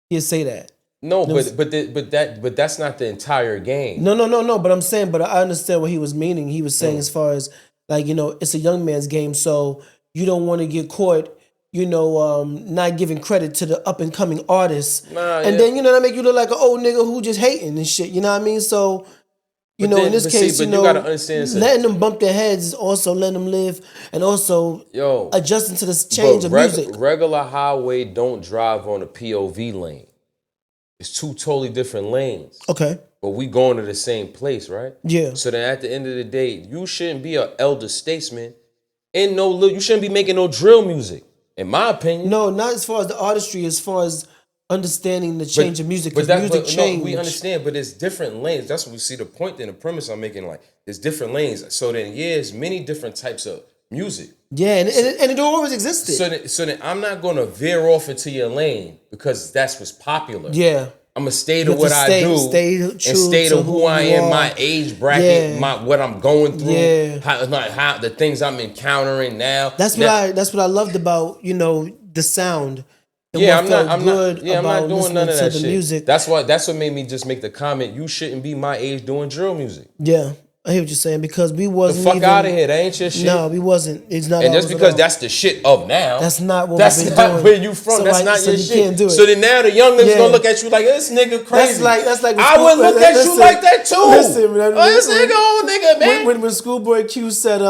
He'd say that. No, but that's not the entire game. No. But I'm saying, but I understand what he was meaning. He was saying as far as it's a young man's game, so you don't want to get caught, not giving credit to the up and coming artists, and then that make you look like an old nigga who just hating and shit. You know what I mean? So. In this case, you gotta understand, letting them bump their heads is also letting them live, and also adjusting to this change of music. Regular highway don't drive on a POV lane. It's two totally different lanes. Okay. But we going to the same place, right? Yeah. So then at the end of the day, you shouldn't be an elder statesman you shouldn't be making no drill music, in my opinion. No, not as far as the artistry, as far as understanding the change of music, because music change. No, we understand, but it's different lanes. That's what we see the point and the premise I'm making. Like, there's different lanes. So then, there's many different types of music. Yeah, and it always existed. So then I'm not gonna veer off into your lane because that's what's popular. Yeah. I'm gonna stay to what I do and stay to who I am, my age bracket, what I'm going through, how the things I'm encountering now. That's what I loved about the sound. I'm not doing none of that shit. Music. That's what made me just make the comment. You shouldn't be my age doing drill music. Yeah, I hear what you're saying, because we wasn't. The fuck out of here. That ain't your shit. No, we wasn't. It's not. And just because that's the shit of now, that's not what. That's not doing. where you from. So that's not your shit. Can't do it. So then now the young niggas gonna look at you like, this nigga crazy. That's like. I would look at you like that too. Listen, this nigga old nigga, man. When Schoolboy Q said,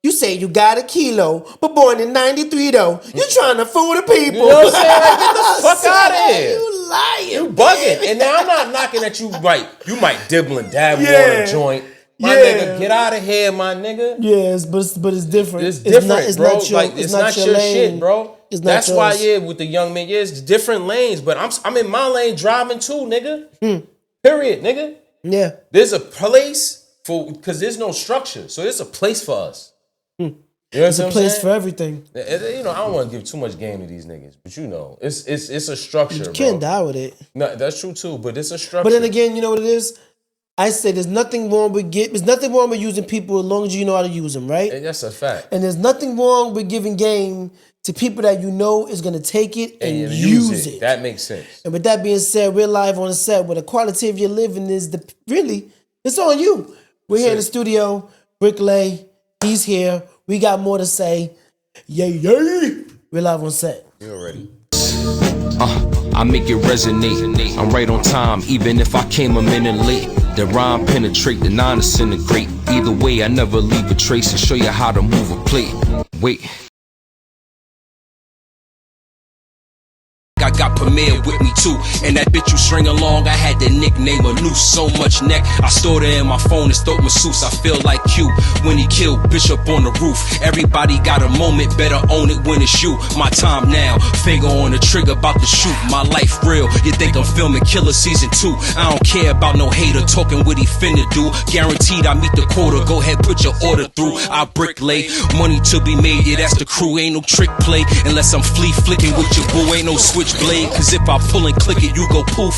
you say you got a kilo, but born in 93 though. You trying to fool the people. You know what I'm saying? Like, get the fuck out of here. You lying. You bugging. And now I'm not knocking at you right. You might dibble and dabble on a joint. My nigga, get out of here, my nigga. Yes, but it's different. It's different, it's bro. Not your, it's not your shit, bro. It's not That's yours. why, with the young men, it's different lanes. But I'm in my lane driving too, nigga. Period, nigga. Yeah. There's a place because there's no structure. So there's a place for us. You know There's a place for everything. I don't want to give too much game to these niggas, but it's a structure. You can't die with it. No, that's true too, but it's a structure. But then again, you know what it is? I say there's nothing wrong with using people as long as you know how to use them, right? And that's a fact. And there's nothing wrong with giving game to people that is going to take it and use it. That makes sense. And with that being said, we're live on the set where the quality of your living is it's on you. We're here in the studio. Brick Lay, he's here. We got more to say. Yay. We're live on set. You already. I make it resonate. I'm right on time, even if I came a minute late. The rhyme penetrate, the nine disintegrate. Either way, I never leave a trace and show you how to move a plate. Wait. I got Premier with me too, and that bitch you string along, I had the nickname a noose. So much neck, I stored her in my phone, it's throat masseuse. I feel like Q when he killed Bishop on the roof. Everybody got a moment, better own it when it's you. My time now, finger on the trigger, about to shoot. My life real, you think I'm filming Killer Season 2. I don't care about no hater talking what he finna do. Guaranteed I meet the quota, go ahead put your order through. I brick lay, money to be made, yeah that's the crew. Ain't no trick play, unless I'm flea flicking with your boo. Ain't no switchblade, cause if I pull and click it, you go poof.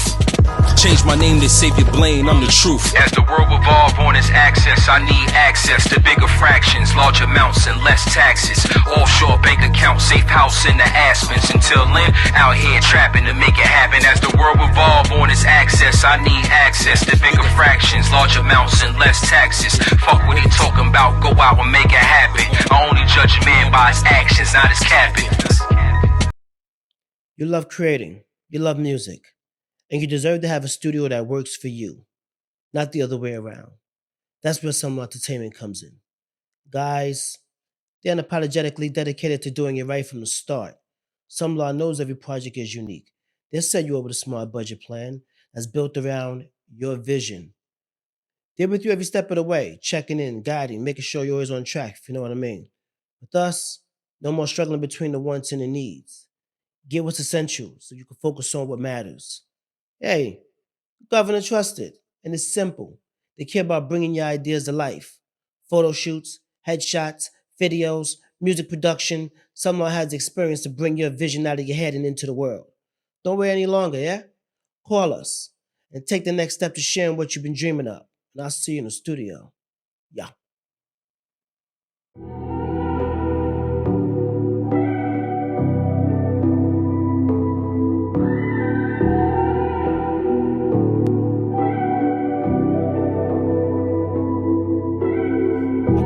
Change my name to save your blame, I'm the truth. As the world revolves on its axis, I need access to bigger fractions, large amounts and less taxes. Offshore bank account, safe house in the Aspens. Until then, out here trapping to make it happen. As the world revolves on its axis, I need access to bigger fractions, large amounts and less taxes. Fuck what he talking about, go out and make it happen. I only judge a man by his actions, not his cappings. You love creating, you love music, and you deserve to have a studio that works for you, not the other way around. That's where Some Law Entertainment comes in. Guys, they're unapologetically dedicated to doing it right from the start. Some Law knows every project is unique. They'll set you up with a smart budget plan that's built around your vision. They're with you every step of the way, checking in, guiding, making sure you're always on track, if you know what I mean. With us, no more struggling between the wants and the needs. Get what's essential so you can focus on what matters. Hey, Governor trusted, and it's simple. They care about bringing your ideas to life. Photo shoots, headshots, videos, music production. Someone has the experience to bring your vision out of your head and into the world. Don't wait any longer, yeah? Call us and take the next step to sharing what you've been dreaming of. and I'll see you in the studio. Yeah. I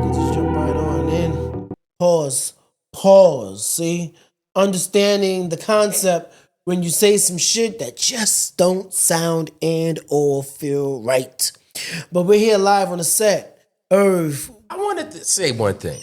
could just jump right on in. Pause. See? Understanding the concept when you say some shit that just don't sound and or feel right. But we're here live on the set. Irv. I wanted to say one thing.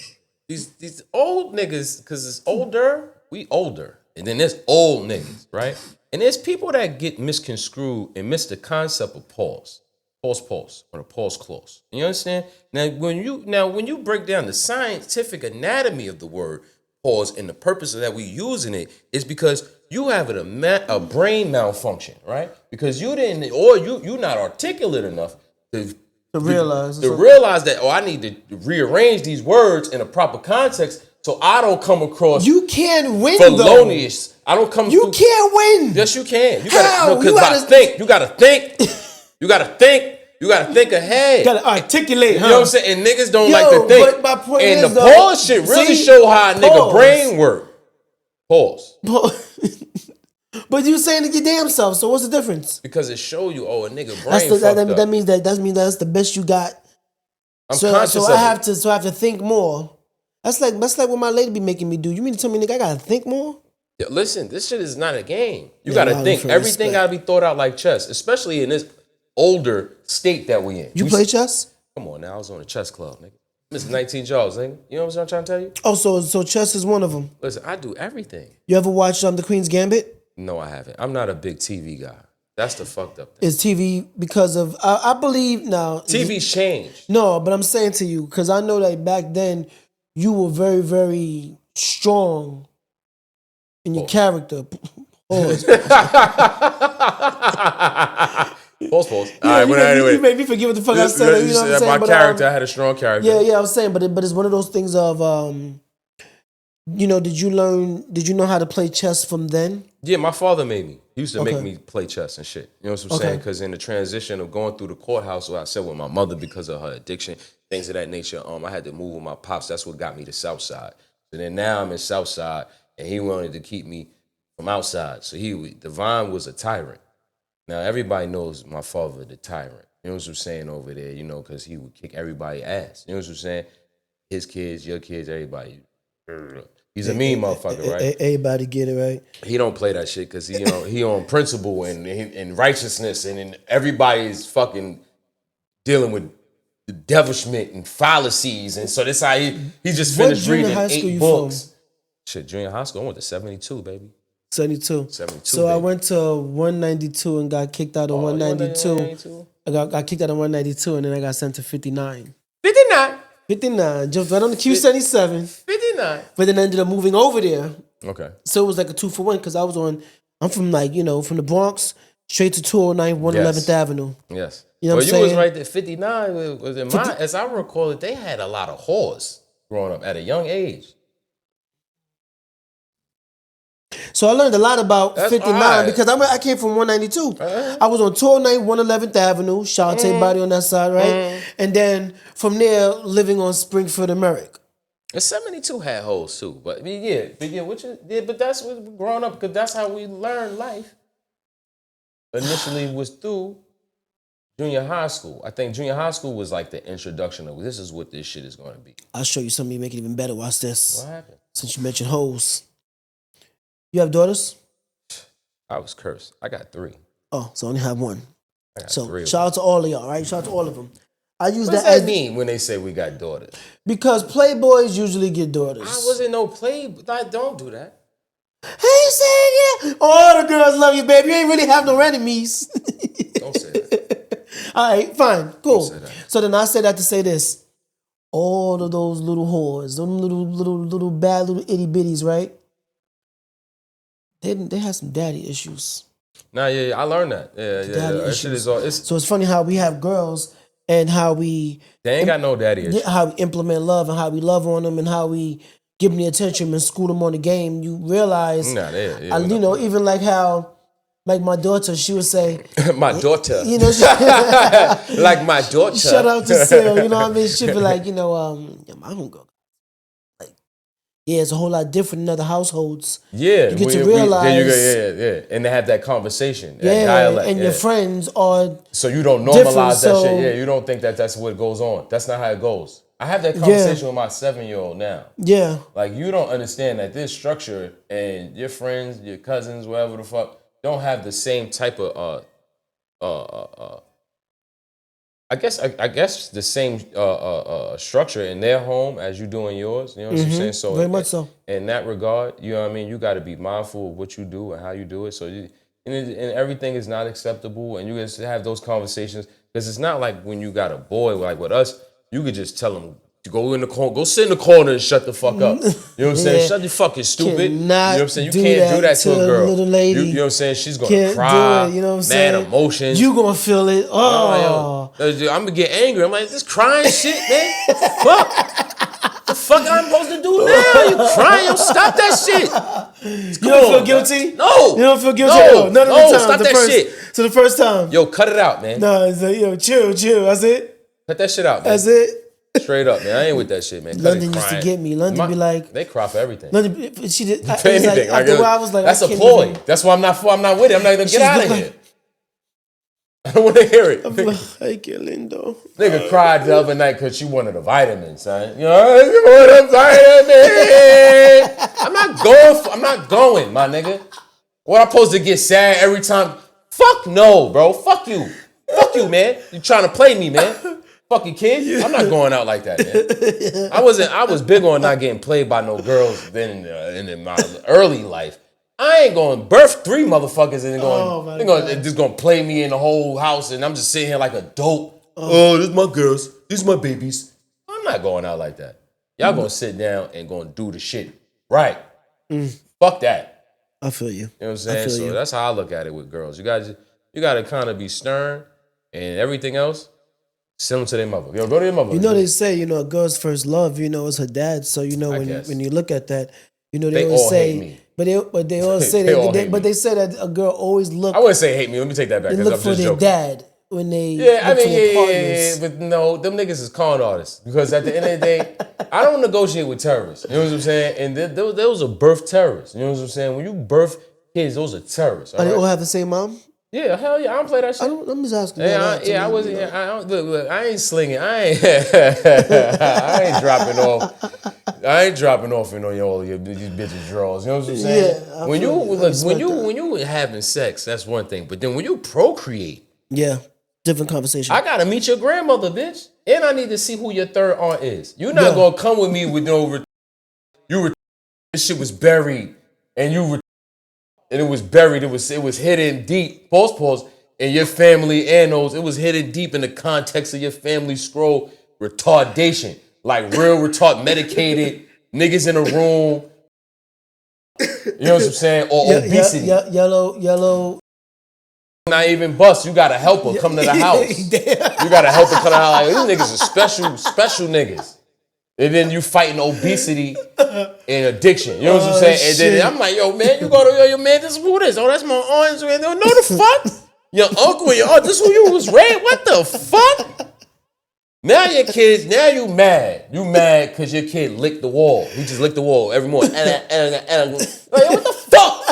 These old niggas, because it's older, we older. And then there's old niggas, right? And there's people that get misconstrued and miss the concept of pause. Pause, or a pause clause. You understand? Now, when you break down the scientific anatomy of the word pause and the purpose of that we using it is because you have a brain malfunction, right? Because you didn't, or you not articulate enough to realize that, I need to rearrange these words in a proper context so I don't come across you can't win felonious. Though. I don't come. You can't win. Yes, you can. You How? gotta, because think. You gotta think. You gotta think. You gotta think ahead. You gotta articulate, huh? You know what I'm saying? And niggas don't like to think. But my point and is, the pause shit really show how a nigga brain work. Pause. But you saying it your damn self, so what's the difference? Because it show you, a nigga brain that means that's the best you got. I'm conscious of I have to think more. That's like what my lady be making me do. You mean to tell me, nigga, I gotta think more? Yeah, listen, this shit is not a game. You gotta think. Everything gotta be thought out like chess, especially in this older state that we in. You play chess? Come on now, I was on a chess club, nigga. Mr. 19 Jaws, nigga. You know what I'm trying to tell you? Oh, so chess is one of them. Listen, I do everything. You ever watch The Queen's Gambit? No, I haven't. I'm not a big TV guy. That's the fucked up thing. Is TV because of I believe now TV's changed. No, but I'm saying to you, because I know that back then you were very, very strong in your character. Pause. Pause. All right, anyway. You made me forget what the fuck I said. You know what I'm saying? My character, I had a strong character. Yeah, I was saying, but it's one of those things of, did you know how to play chess from then? Yeah, my father made me. He used to make me play chess and shit. You know what I'm saying? Because in the transition of going through the courthouse, where I said with my mother because of her addiction, things of that nature, I had to move with my pops. That's what got me to Southside. So then now I'm in Southside, and he wanted to keep me from outside. So Divine was a tyrant. Now everybody knows my father, the tyrant. You know what I'm saying over there, because he would kick everybody's ass. You know what I'm saying? His kids, your kids, everybody. He's a mean motherfucker, right? Everybody get it, right? He don't play that shit because he on principle and righteousness, and everybody's fucking dealing with the devilishment and fallacies, and so that's how he just finished reading 8 books. From? Shit, junior high school, I went to 72, baby. 72. 72. So baby. I went to 192 and got kicked out of 192. I got kicked out of 192 and then I got sent to 59. 59. Jumped right on the Q77. 59. But then I ended up moving over there. Okay. So it was like a 2-for-1 because I'm from from the Bronx straight to 209 111th Avenue. Yes. You know what I'm saying? You was right there. 59 was in my, as I recall it, they had a lot of whores growing up at a young age. So I learned a lot about 59 because I came from 192. I was on 209 111th Avenue. Shout out to everybody on that side, right? And then from there, living on Springfield and Merrick. And 72 had hoes too, but but that's what growing up because that's how we learn life. Initially was through junior high school. I think junior high school was like the introduction of this is what this shit is going to be. I'll show you something to make it even better. Watch this. What happened? Since you mentioned hoes. You have daughters? I was cursed. I got 3. Oh, so I only have 1. I got so 3. Shout out to all of y'all, right? Shout out to all of them. I use what does that mean when they say we got daughters? Because playboys usually get daughters. I wasn't no play. I don't do that. Hey, say yeah. All the girls love you, baby. You ain't really have no enemies. Don't say that. All right, fine, cool. Don't say that. So then I say that to say this. All of those little whores, those little bad little itty bitties, right? They have some daddy issues. Nah, yeah, I learned that. Yeah. That shit is all. So it's funny how we have girls and how we they ain't got no daddy issues. How we implement love and how we love on them and how we give them the attention and school them on the game. You realize, even like how Like my daughter, she would say, My daughter. you know, Like my daughter. shout out to Sarah, you know what I mean? She'd be like, yeah, my homegirl. Like, yeah, it's a whole lot different in other households. Yeah. You get to realize. There you go, yeah. And they have that conversation, that Yeah, dialect. and your friends are. So you don't normalize different, that so- shit. Yeah, you don't think that that's what goes on. That's not how it goes. I have that conversation with my 7-year-old now. Yeah. Like, you don't understand that this structure and your friends, your cousins, whatever the fuck, don't have the same type of I guess the same structure in their home as you do in yours. You know what I'm saying? So Very much so. In that regard, you know what I mean. You got to be mindful of what you do and how you do it. So and everything is not acceptable, and you just have those conversations because it's not like when you got a boy like with us, you could just tell him to go in the corner, go sit in the corner and shut the fuck up. You know what I'm saying? Yeah. Shut the fucking stupid. Cannot You know what I'm saying? You do can't do that that to a to a girl. little lady. You know what I'm saying? She's gonna Can't cry. do it, you know what I'm mad saying? emotions. You gonna feel it. Oh. I'm gonna get angry. I'm like, this crying shit, man. Fuck. The fuck I'm supposed to do now? You crying? Yo, stop that shit. You don't feel guilty? No. You don't feel guilty? No. None of the No, time. stop the that first, shit. So the first time. Yo, cut it out, man. No, it's like, chill. That's it. Cut that shit out, man. That's it. Straight up, man. I ain't with that shit, man. London used to get me. London be like, they cry for everything. London, she did. For anything. Like, after a while, I was like, that's I a can't ploy. even- That's why I'm not with it. I'm not gonna She's get out of look here. like- I don't want to hear it. I'm like, hey, qué lindo. Nigga cried the other night because she wanted a vitamin, son. You know, you want a vitamin. I'm not going, my nigga. What, I'm supposed to get sad every time? Fuck no, bro. Fuck you. Fuck you, man. You trying to play me, man. Fucking kid. I'm not going out like that, man. I was big on not getting played by no girls then in my early life. I ain't going to birth 3 motherfuckers and they're just going to play me in the whole house and I'm just sitting here like a dope. Oh, this is my girls. These my babies. I'm not going out like that. Y'all going to sit down and going to do the shit right. Fuck that. I feel you. You know what I'm saying? So that's how I look at it with girls. You got to kind of be stern and everything else, send them to their mother. Yo, go to your mother. You know, they say, a girl's first love, is her dad. So, when you look at that, they always all say, hate me. but they always say they say that a girl always look. I wouldn't say hate me. Let me take that back. They look for their dad when they look for their partners. But no, them niggas is con artists because at the end of the day, I don't negotiate with terrorists. You know what I'm saying? And those are birth terrorists. You know what I'm saying? When you birth kids, those are terrorists. They all have the same mom? Yeah, hell yeah, I don't play that shit. I'm just asking. I wasn't. Look, I ain't slinging. I ain't dropping off. I ain't dropping off in all your these bitches drawers. You know what I'm saying? Yeah. When you having sex, that's one thing. But then when you procreate, different conversation. I gotta meet your grandmother, bitch, and I need to see who your third aunt is. You're not gonna come with me with no. This shit was buried, and it was buried. It was hidden deep. Pause. In your family annals, it was hidden deep in the context of your family scroll. Retardation, like real retard, medicated niggas in a room. You know what I'm saying? Or obesity. Yellow. Not even bust. You gotta help her come to the house. You gotta help her come to the house. Like, these niggas are special niggas. And then you fighting obesity and addiction. You know what I'm saying? And then I'm like, yo, man, you go to your man, this is who this. Oh, that's my aunt. No, the fuck? Your uncle and your aunt, this who you was raised? What the fuck? Now your kids, now you mad. You mad because your kid licked the wall. He just licked the wall every morning. Like, what the fuck?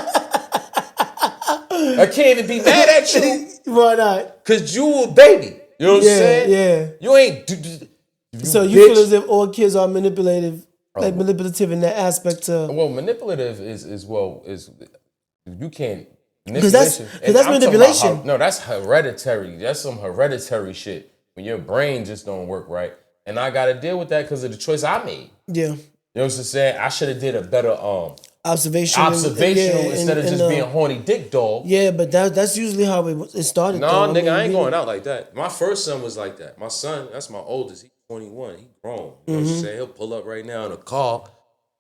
I can't even be mad at you. Why not? Because you a baby. You know what I'm saying? Yeah. You ain't... So you feel as if all kids are manipulative in that aspect to... Well, manipulative is you can't... Because that's manipulation. That's hereditary. That's some hereditary shit. When your brain just don't work right. And I got to deal with that because of the choice I made. Yeah. You know what I'm saying? I should have did a better... Observational instead of just being horny dick dog. Yeah, but that's usually how it started. No, nigga, I ain't going out like that. My first son was like that. My son, that's my oldest. He's 21. He grown. You know what I'm saying? He'll pull up right now in a car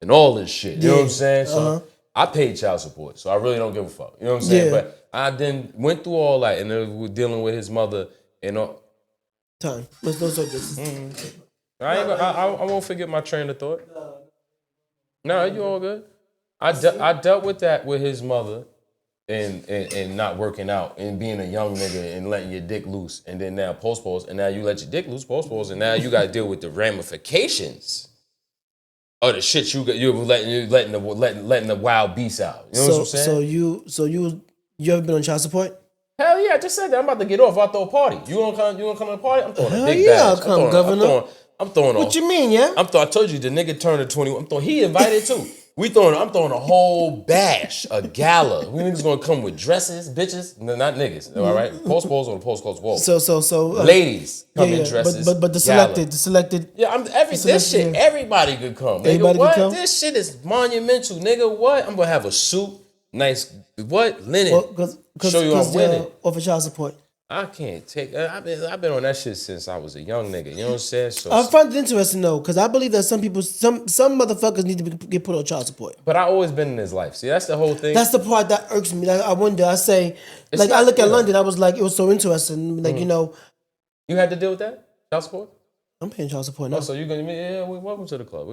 and all this shit. You know what I'm saying? So I paid child support, so I really don't give a fuck. You know what I'm saying? Yeah. But I then went through all that, and then we're dealing with his mother and all. Time. Let's talk this. I won't forget my train of thought. No, you all good. I dealt with that with his mother and not working out and being a young nigga and letting your dick loose, and then now post, and now you let your dick loose, post, and now you got to deal with the ramifications of the shit you're letting the wild beast out. You know what I'm saying? So you ever been on child support? Hell yeah! I just said that. I'm about to get off. I'll throw a party. You wanna come to the party? I'm throwing Hell a big yeah, bag. I'll come, Governor. I'm throwing. What you mean, yeah? I told you the nigga turned 21. He invited too. I'm throwing a whole bash, a gala. We niggas gonna come with dresses, bitches. No, not niggas. All right, post on the post close. Whoa. So ladies come in dresses. But the selected. Yeah, this shit. Everybody could come. Everybody nigga, what? could come? This shit is monumental, nigga. What? I'm gonna have a suit, nice linen. Show you I'm winning. Over child support. I can't take. I've been on that shit since I was a young nigga. You know what I'm saying? So I find it interesting though, because I believe that some motherfuckers need to get put on child support. But I always been in his life. See, that's the whole thing. That's the part that irks me. Like I wonder. I say, I look at London. I was like, it was so interesting. Like you had to deal with that child support. I'm paying child support now. Oh, so you're gonna welcome to the club.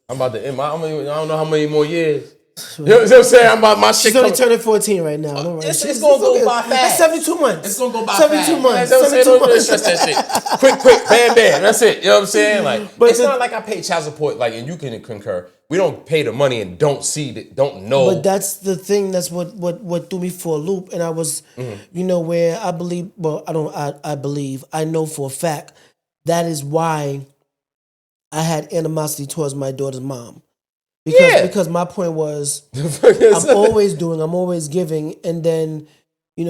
I'm about to end I don't know how many more years. You know what I'm saying? My shit. She's only turning 14 right now. It's gonna go by fast. That's 72 months. It's gonna go by 72 fast. months. Don't 72 months. stress that shit. Quick, bam. That's it. You know what I'm saying? Like, but it's not like I pay child support. Like, and you can concur. We don't pay the money and don't know. But that's the thing. That's what threw me for a loop. And I was, where I believe. Well, I believe. I know for a fact that is why I had animosity towards my daughter's mom. Because my point was, I'm always giving, and then,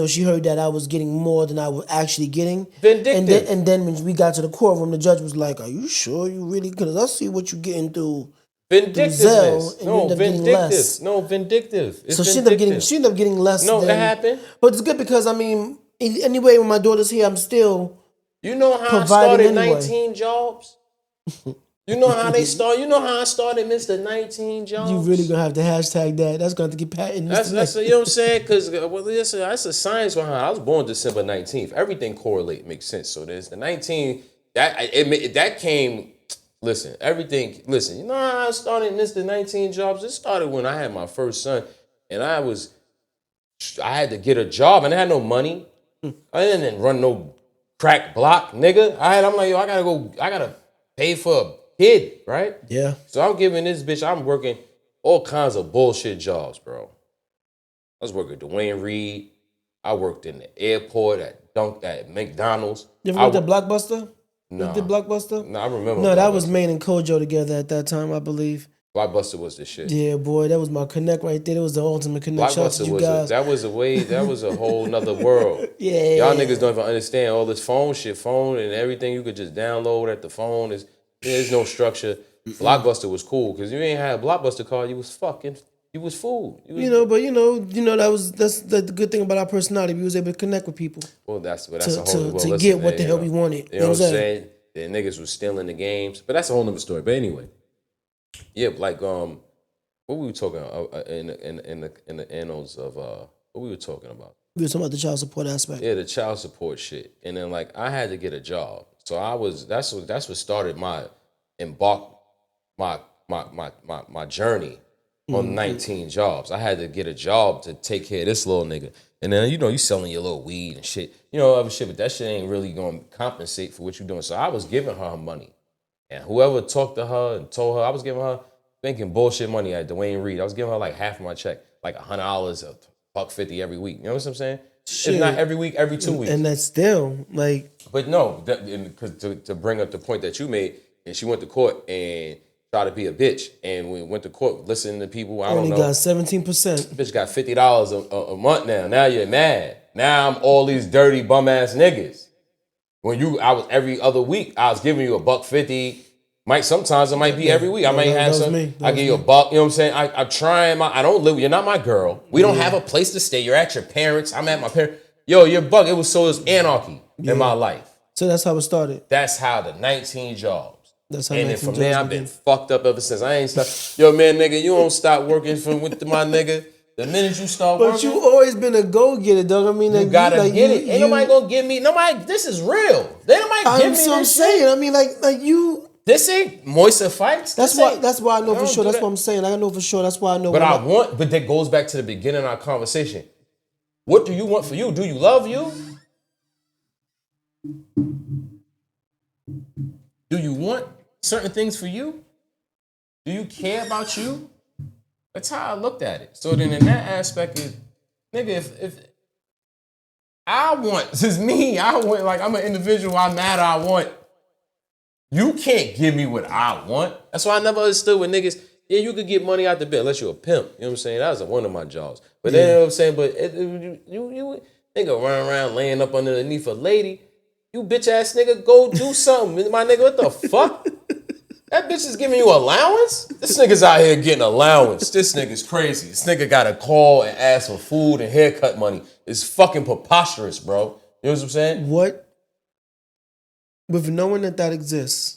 she heard that I was getting more than I was actually getting. Vindictive. And then when we got to the courtroom, the judge was like, "Are you sure you really? Because I see what you're getting through." Vindictiveness. No, vindictive. No, vindictive. It's so vindictive. she ended up getting less. No, that happened. But it's good because anyway, when my daughter's here, I'm still. You know how I started 19 jobs. You know how they start. You know how I started Mr. 19 Jobs. You really gonna have to hashtag that. That's going to get patented. That's you know what I'm saying? Because that's a science behind it. I was born December 19th. Everything correlate makes sense. So there's the 19 that came. Listen, everything. Listen, you know how I started Mr. 19 Jobs? It started when I had my first son, and I had to get a job, and I had no money. I didn't run no crack block, nigga. I'm like, I gotta pay for a kid, right? Yeah. So I'm giving this bitch, I'm working all kinds of bullshit jobs, bro. I was working at Dwayne Reed. I worked in the airport at McDonald's. You ever worked at Blockbuster? No. You did Blockbuster? No, I remember. No, that was Maine and Kojo together at that time, I believe. Blockbuster was the shit. Yeah, boy, that was my connect right there. That was the ultimate connect. Blockbuster was a whole nother world. Yeah. Y'all niggas don't even understand all this phone and everything you could just download at the phone there's no structure. Blockbuster was cool because you ain't had a Blockbuster card. You was fooled. That's the good thing about our personality. We was able to connect with people. Well, that's a whole to get what the hell we wanted. You know what I'm saying? The niggas was stealing the games, but that's a whole nother story. But anyway, yeah, like what we were talking about in the annals of what we were talking about. We were talking about the child support aspect. Yeah, the child support shit, and then like I had to get a job. So that's what started my journey on 19 jobs. I had to get a job to take care of this little nigga. And then, you selling your little weed and shit, other shit, but that shit ain't really gonna compensate for what you're doing. So I was giving her money. And whoever talked to her and told her, I was giving her thinking bullshit money at Dwayne Reed. I was giving her like half of my check, like $100, $150 every week. You know what I'm saying? Shit. If not every week, every 2 weeks. And that's still like. But no, because to bring up the point that you made, and she went to court and tried to be a bitch, and we went to court listening to people. I don't know. Only got 17%. Bitch got $50 a month now. Now you're mad. Now I'm all these dirty bum ass niggas. I was every other week. I was giving you $150. Sometimes it might be every week. I might have some. I give you $1. You know what I'm saying? I'm trying. I don't live. You're not my girl. We don't have a place to stay. You're at your parents. I'm at my parents. Yo, you're buck. It was anarchy in my life. So that's how it started. That's how the 19 jobs. That's how. And then from there, I've been fucked up ever since. I ain't stopped. Yo, man, nigga, you don't stop working with my nigga. The minute you start working. But you always been a go-getter, dog. I mean, you gotta get it. Ain't nobody gonna give me. Nobody. This is real. They nobody give me. So I'm saying. I mean, like you. This ain't Moisa fights. That's why I know for sure. That's what I'm saying. I know for sure. That's why I know. But that goes back to the beginning of our conversation. What do you want for you? Do you love you? Do you want certain things for you? Do you care about you? That's how I looked at it. So then in that aspect is, nigga, if I want, this is me, I want, like, I'm an individual, I matter, I want. You can't give me what I want. That's why I never understood with niggas, yeah, you could get money out the bed unless you're a pimp. You know what I'm saying? That was one of my jobs. But then, you know what I'm saying? But you nigga run around laying up underneath a lady. You bitch ass nigga, go do something. My nigga, what the fuck? That bitch is giving you allowance? This nigga's out here getting allowance. This nigga's crazy. This nigga got to call and ask for food and haircut money. It's fucking preposterous, bro. You know what I'm saying? What? With knowing that exists.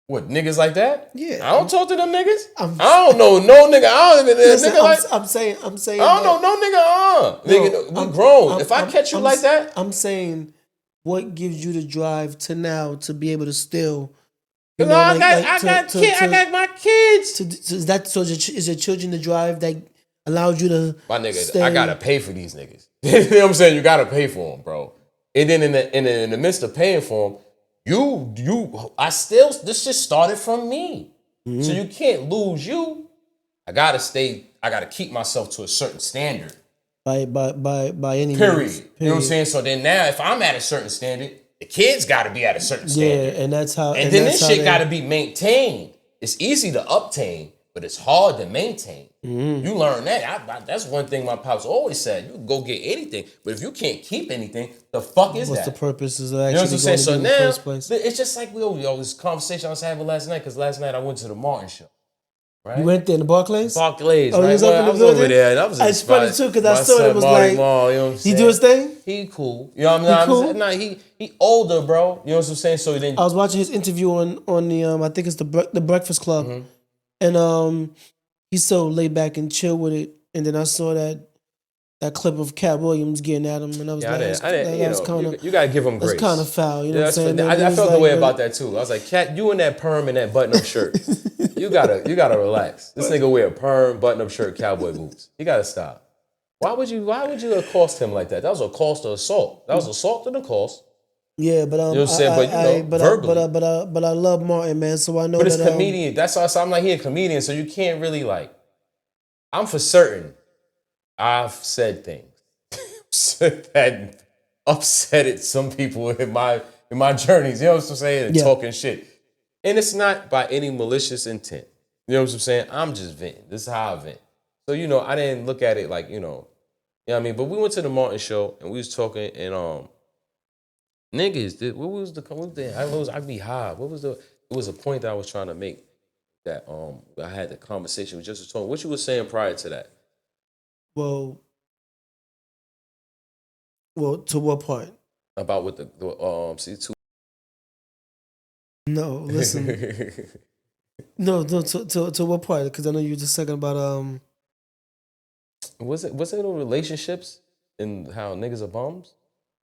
What, niggas like that? Yeah. I don't talk to them niggas. I don't know no nigga. I don't even listen, nigga like. I'm saying. I don't know no nigga. Nigga, we grown. If I catch you like that, I'm saying, what gives you the drive to now to be able to still? I got my kids. Is that so? Is your children the drive that allows you to? My nigga, stay? I gotta pay for these niggas. You know what I'm saying? You gotta pay for them, bro. And then in the midst of paying for them, this just started from me. Mm-hmm. So you can't lose you. I gotta keep myself to a certain standard. By any Period. means. You know what I'm saying? So then now if I'm at a certain standard, the kids gotta be at a certain standard. Yeah, and that's how. And then this shit gotta be maintained. It's easy to obtain, but it's hard to maintain. Mm-hmm. You learn that. That's one thing my pops always said. You can go get anything, but if you can't keep anything, the fuck is What's that? the purpose of actually you know what I'm saying? So in now, the first place? It's just like this conversation I was having last night, because last night I went to the Martin show. Right? You went there in the Barclays? Barclays, oh, right? He was up in the I was building? over there. That was it's funny too, because I saw it was Marty like, Mall, you know what I'm saying? He do his thing? He cool. You know what I'm saying? He older, bro. You know what I'm saying? So then I was watching his interview on the I think it's the Breakfast Club, mm-hmm. and he's so laid back and chill with it. And then I saw that clip of Cat Williams getting at him, and I was you gotta give him grace. That's kind of foul. You know what I'm saying? I felt the way about that too. I was like, Cat, you in that perm and that button-up shirt. You gotta relax. This nigga wear a perm, button-up shirt, cowboy boots. You gotta stop. Why would you accost him like that? That was a cost of assault. That was assault and a cost. Yeah, but you know what I'm saying? Verbally. But I love Martin, man. So I know. But it's comedian. That's why I'm like, he a comedian, so you can't really like. I'm for certain. I've said things that upsetted some people in my journeys. You know what I'm saying? And talking shit. And it's not by any malicious intent. You know what I'm saying? I'm just venting. This is how I vent. So, I didn't look at it like, you know what I mean? But we went to the Martin show and we was talking and niggas, I'd be high. It was a point that I was trying to make that I had the conversation with Justice Tony. What you were saying prior to that? Well, to what part? About with the C2. No, listen. no, to what part? Because I know you were just talking about Was it on relationships and how niggas are bums?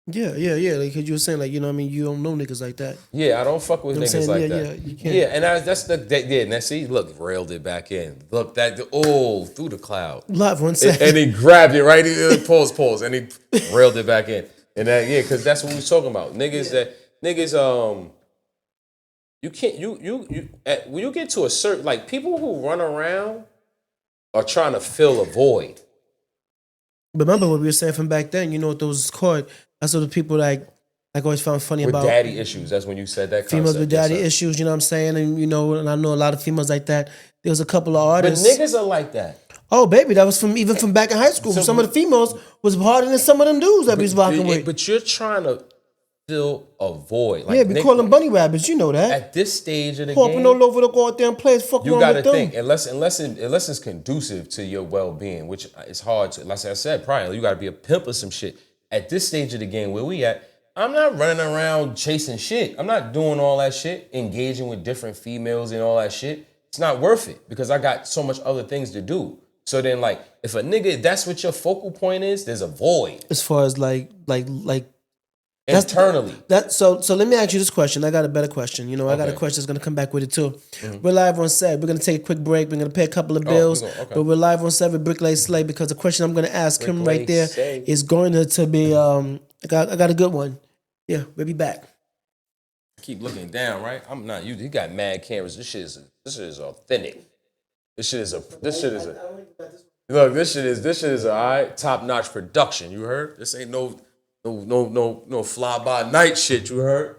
Yeah. Like, cause you were saying, like, you know what I mean? You don't know niggas like that. Yeah, I don't fuck with niggas like that. Yeah, you can't. Yeah, and now see, look, railed it back in. Look, through the cloud. Live 1 second. And he grabbed it, right? Pause, and he railed it back in. And that, because that's what we was talking about. Niggas, you can't, when you get to a certain, like, people who run around are trying to fill a void. Remember what we were saying from back then, you know what those called? That's what the people like always found funny with about. Daddy issues, that's when you said that concept. Females with daddy issues, you know what I'm saying? And and I know a lot of females like that. There was a couple of artists. But niggas are like that. Oh, baby, that was even from back in high school. So, some of the females was harder than some of them dudes that we was rocking with. But you're trying to fill a void. Like, yeah, we call them bunny rabbits, you know that. At this stage of the Popping game, all over the goddamn place, fuck you wrong gotta with them. think, unless it's conducive to your well-being, which is hard to, like I said prior, you gotta be a pimp or some shit. At this stage of the game where we at, I'm not running around chasing shit. I'm not doing all that shit, engaging with different females and all that shit. It's not worth it because I got so much other things to do. So then, like, if a nigga, that's what your focal point is, there's a void. As far as like internally. So let me ask you this question. I got a better question. You know, I got a Okay. question that's gonna come back with it too. We're live on set. We're gonna take a quick break. We're gonna pay a couple of bills, okay. but we're live on set with Bricklay Slay because the question I'm gonna ask him right there Slay. is going to be I got a good one. Yeah, we'll be back. Keep looking down, right? I'm not you. You got mad cameras. This shit is authentic. This shit is a look. This shit is a all right, top notch production. You heard? This ain't no fly by night shit. You heard?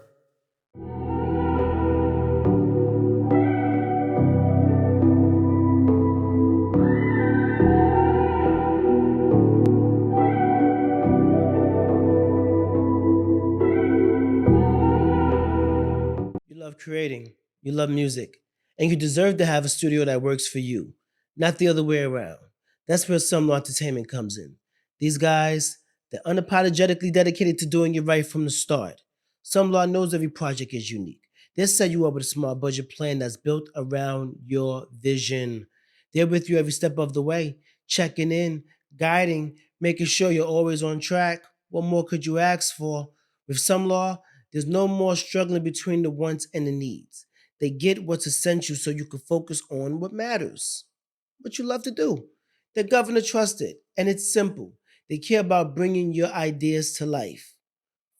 You love creating, you love music, and you deserve to have a studio that works for you, not the other way around. That's where Some Law Entertainment comes in. These guys, they're unapologetically dedicated to doing it right from the start. Some Law knows every project is unique. They'll set you up with a smart budget plan that's built around your vision. They're with you every step of the way, checking in, guiding, making sure you're always on track. What more could you ask for? With Some Law, there's no more struggling between the wants and the needs. They get what's essential so you can focus on what matters, what you love to do. They're governor trusted, and it's simple. They care about bringing your ideas to life.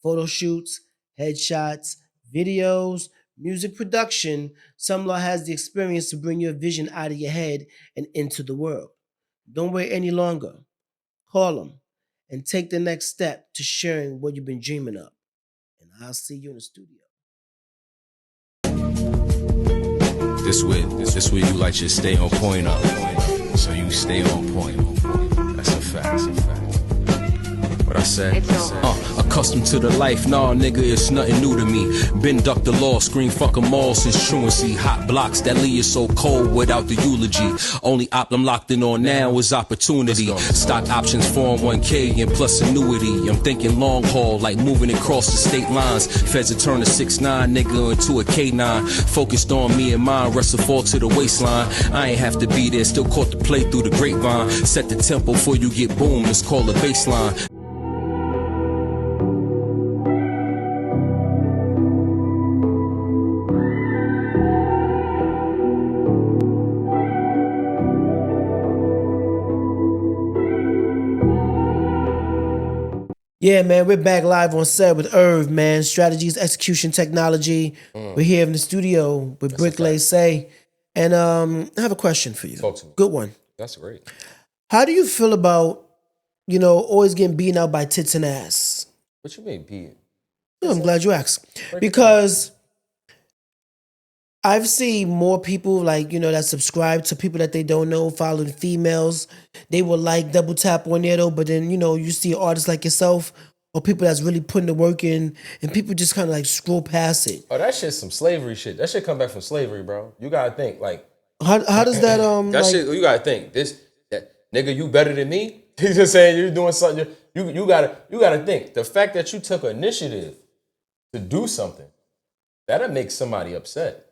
Photo shoots, headshots, videos, music production. Some Law has the experience to bring your vision out of your head and into the world. Don't wait any longer. Call them and take the next step to sharing what you've been dreaming of. And I'll see you in the studio. This way you like to stay on point up. So you stay on point. That's a fact. What I said? Accustomed to the life, nah, nigga, it's nothing new to me. Been duck the law, scream fuck 'em all since truancy. Hot blocks that leave you so cold without the eulogy. Only op I'm locked in on now is opportunity. Stock options, 401k, and plus annuity. I'm thinking long haul, like moving across the state lines. Feds a turn a 6'9", nigga, into a K9. Focused on me and mine, wrestle fall to the waistline. I ain't have to be there, still caught the play through the grapevine. Set the tempo before you get boom, it's called a baseline. Yeah, man, we're back live on set with Irv, man. Strategies, execution, technology. We're here in the studio with Bricklay Say. And I have a question for you. Talk to me. Good one. That's great. How do you feel about, always getting beaten out by tits and ass? What you mean, being? I'm glad you asked. Because I've seen more people that subscribe to people that they don't know, following females. They will double tap on there though, but then, you see artists like yourself or people that's really putting the work in and people just kind of scroll past it. Oh, that shit's some slavery shit. That shit come back from slavery, bro. You gotta think How does that that shit. You gotta think that nigga. You better than me. He's just saying you're doing something. You gotta think. The fact that you took initiative to do something, that'll make somebody upset.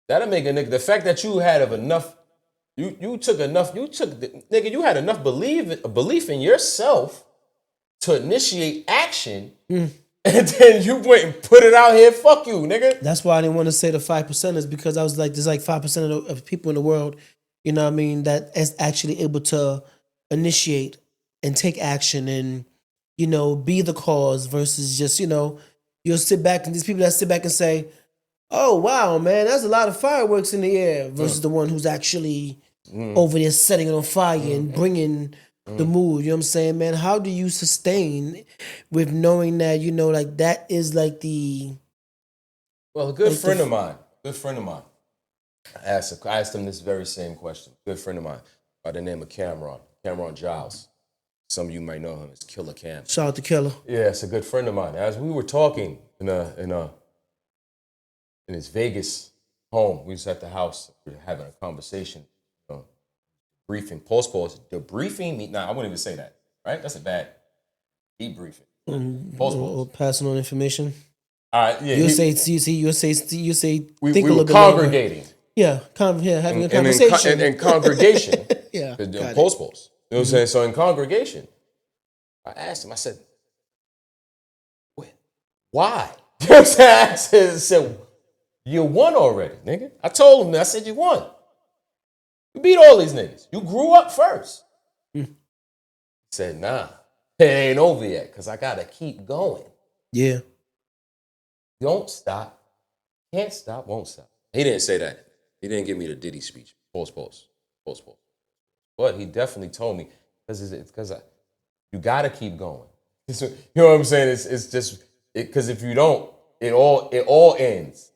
That'll make a nigga. The fact that you had enough, you took, nigga, you had enough belief in yourself to initiate action, and then you went and put it out here. Fuck you, nigga. That's why I didn't want to say the 5%ers because I was like, there's 5% of people in the world, that is actually able to initiate and take action and, be the cause versus just, you'll sit back and these people that sit back and say, oh, wow, man, that's a lot of fireworks in the air versus the one who's actually over there setting it on fire and bringing the mood. You know what I'm saying, man? How do you sustain with knowing that, that is the... Well, a good friend of mine, I asked him this very same question. Good friend of mine by the name of Cameron Giles. Some of you might know him as Killer Cam. Shout out to Killer. Yeah, it's a good friend of mine. As we were talking in his Vegas home, we was at the house, we were having a conversation, briefing, pause, debriefing. Nah, I wouldn't even say that, right? That's a bad debriefing. Pause. Passing on information. All right, yeah. You'll say, we think a little were bit congregating. Longer. Yeah, having a conversation. In congregation. Yeah. Pause. You know what I'm saying? So in congregation, I asked him, I said, why? You know what I'm saying? I said, you won already, nigga. I told him, I said, you won. You beat all these niggas. You grew up first. He said, nah, it ain't over yet, because I got to keep going. Yeah. Don't stop. Can't stop, won't stop. He didn't say that. He didn't give me the Diddy speech. Post. But he definitely told me, because you got to keep going. You know what I'm saying? It's just, because if you don't, it all ends.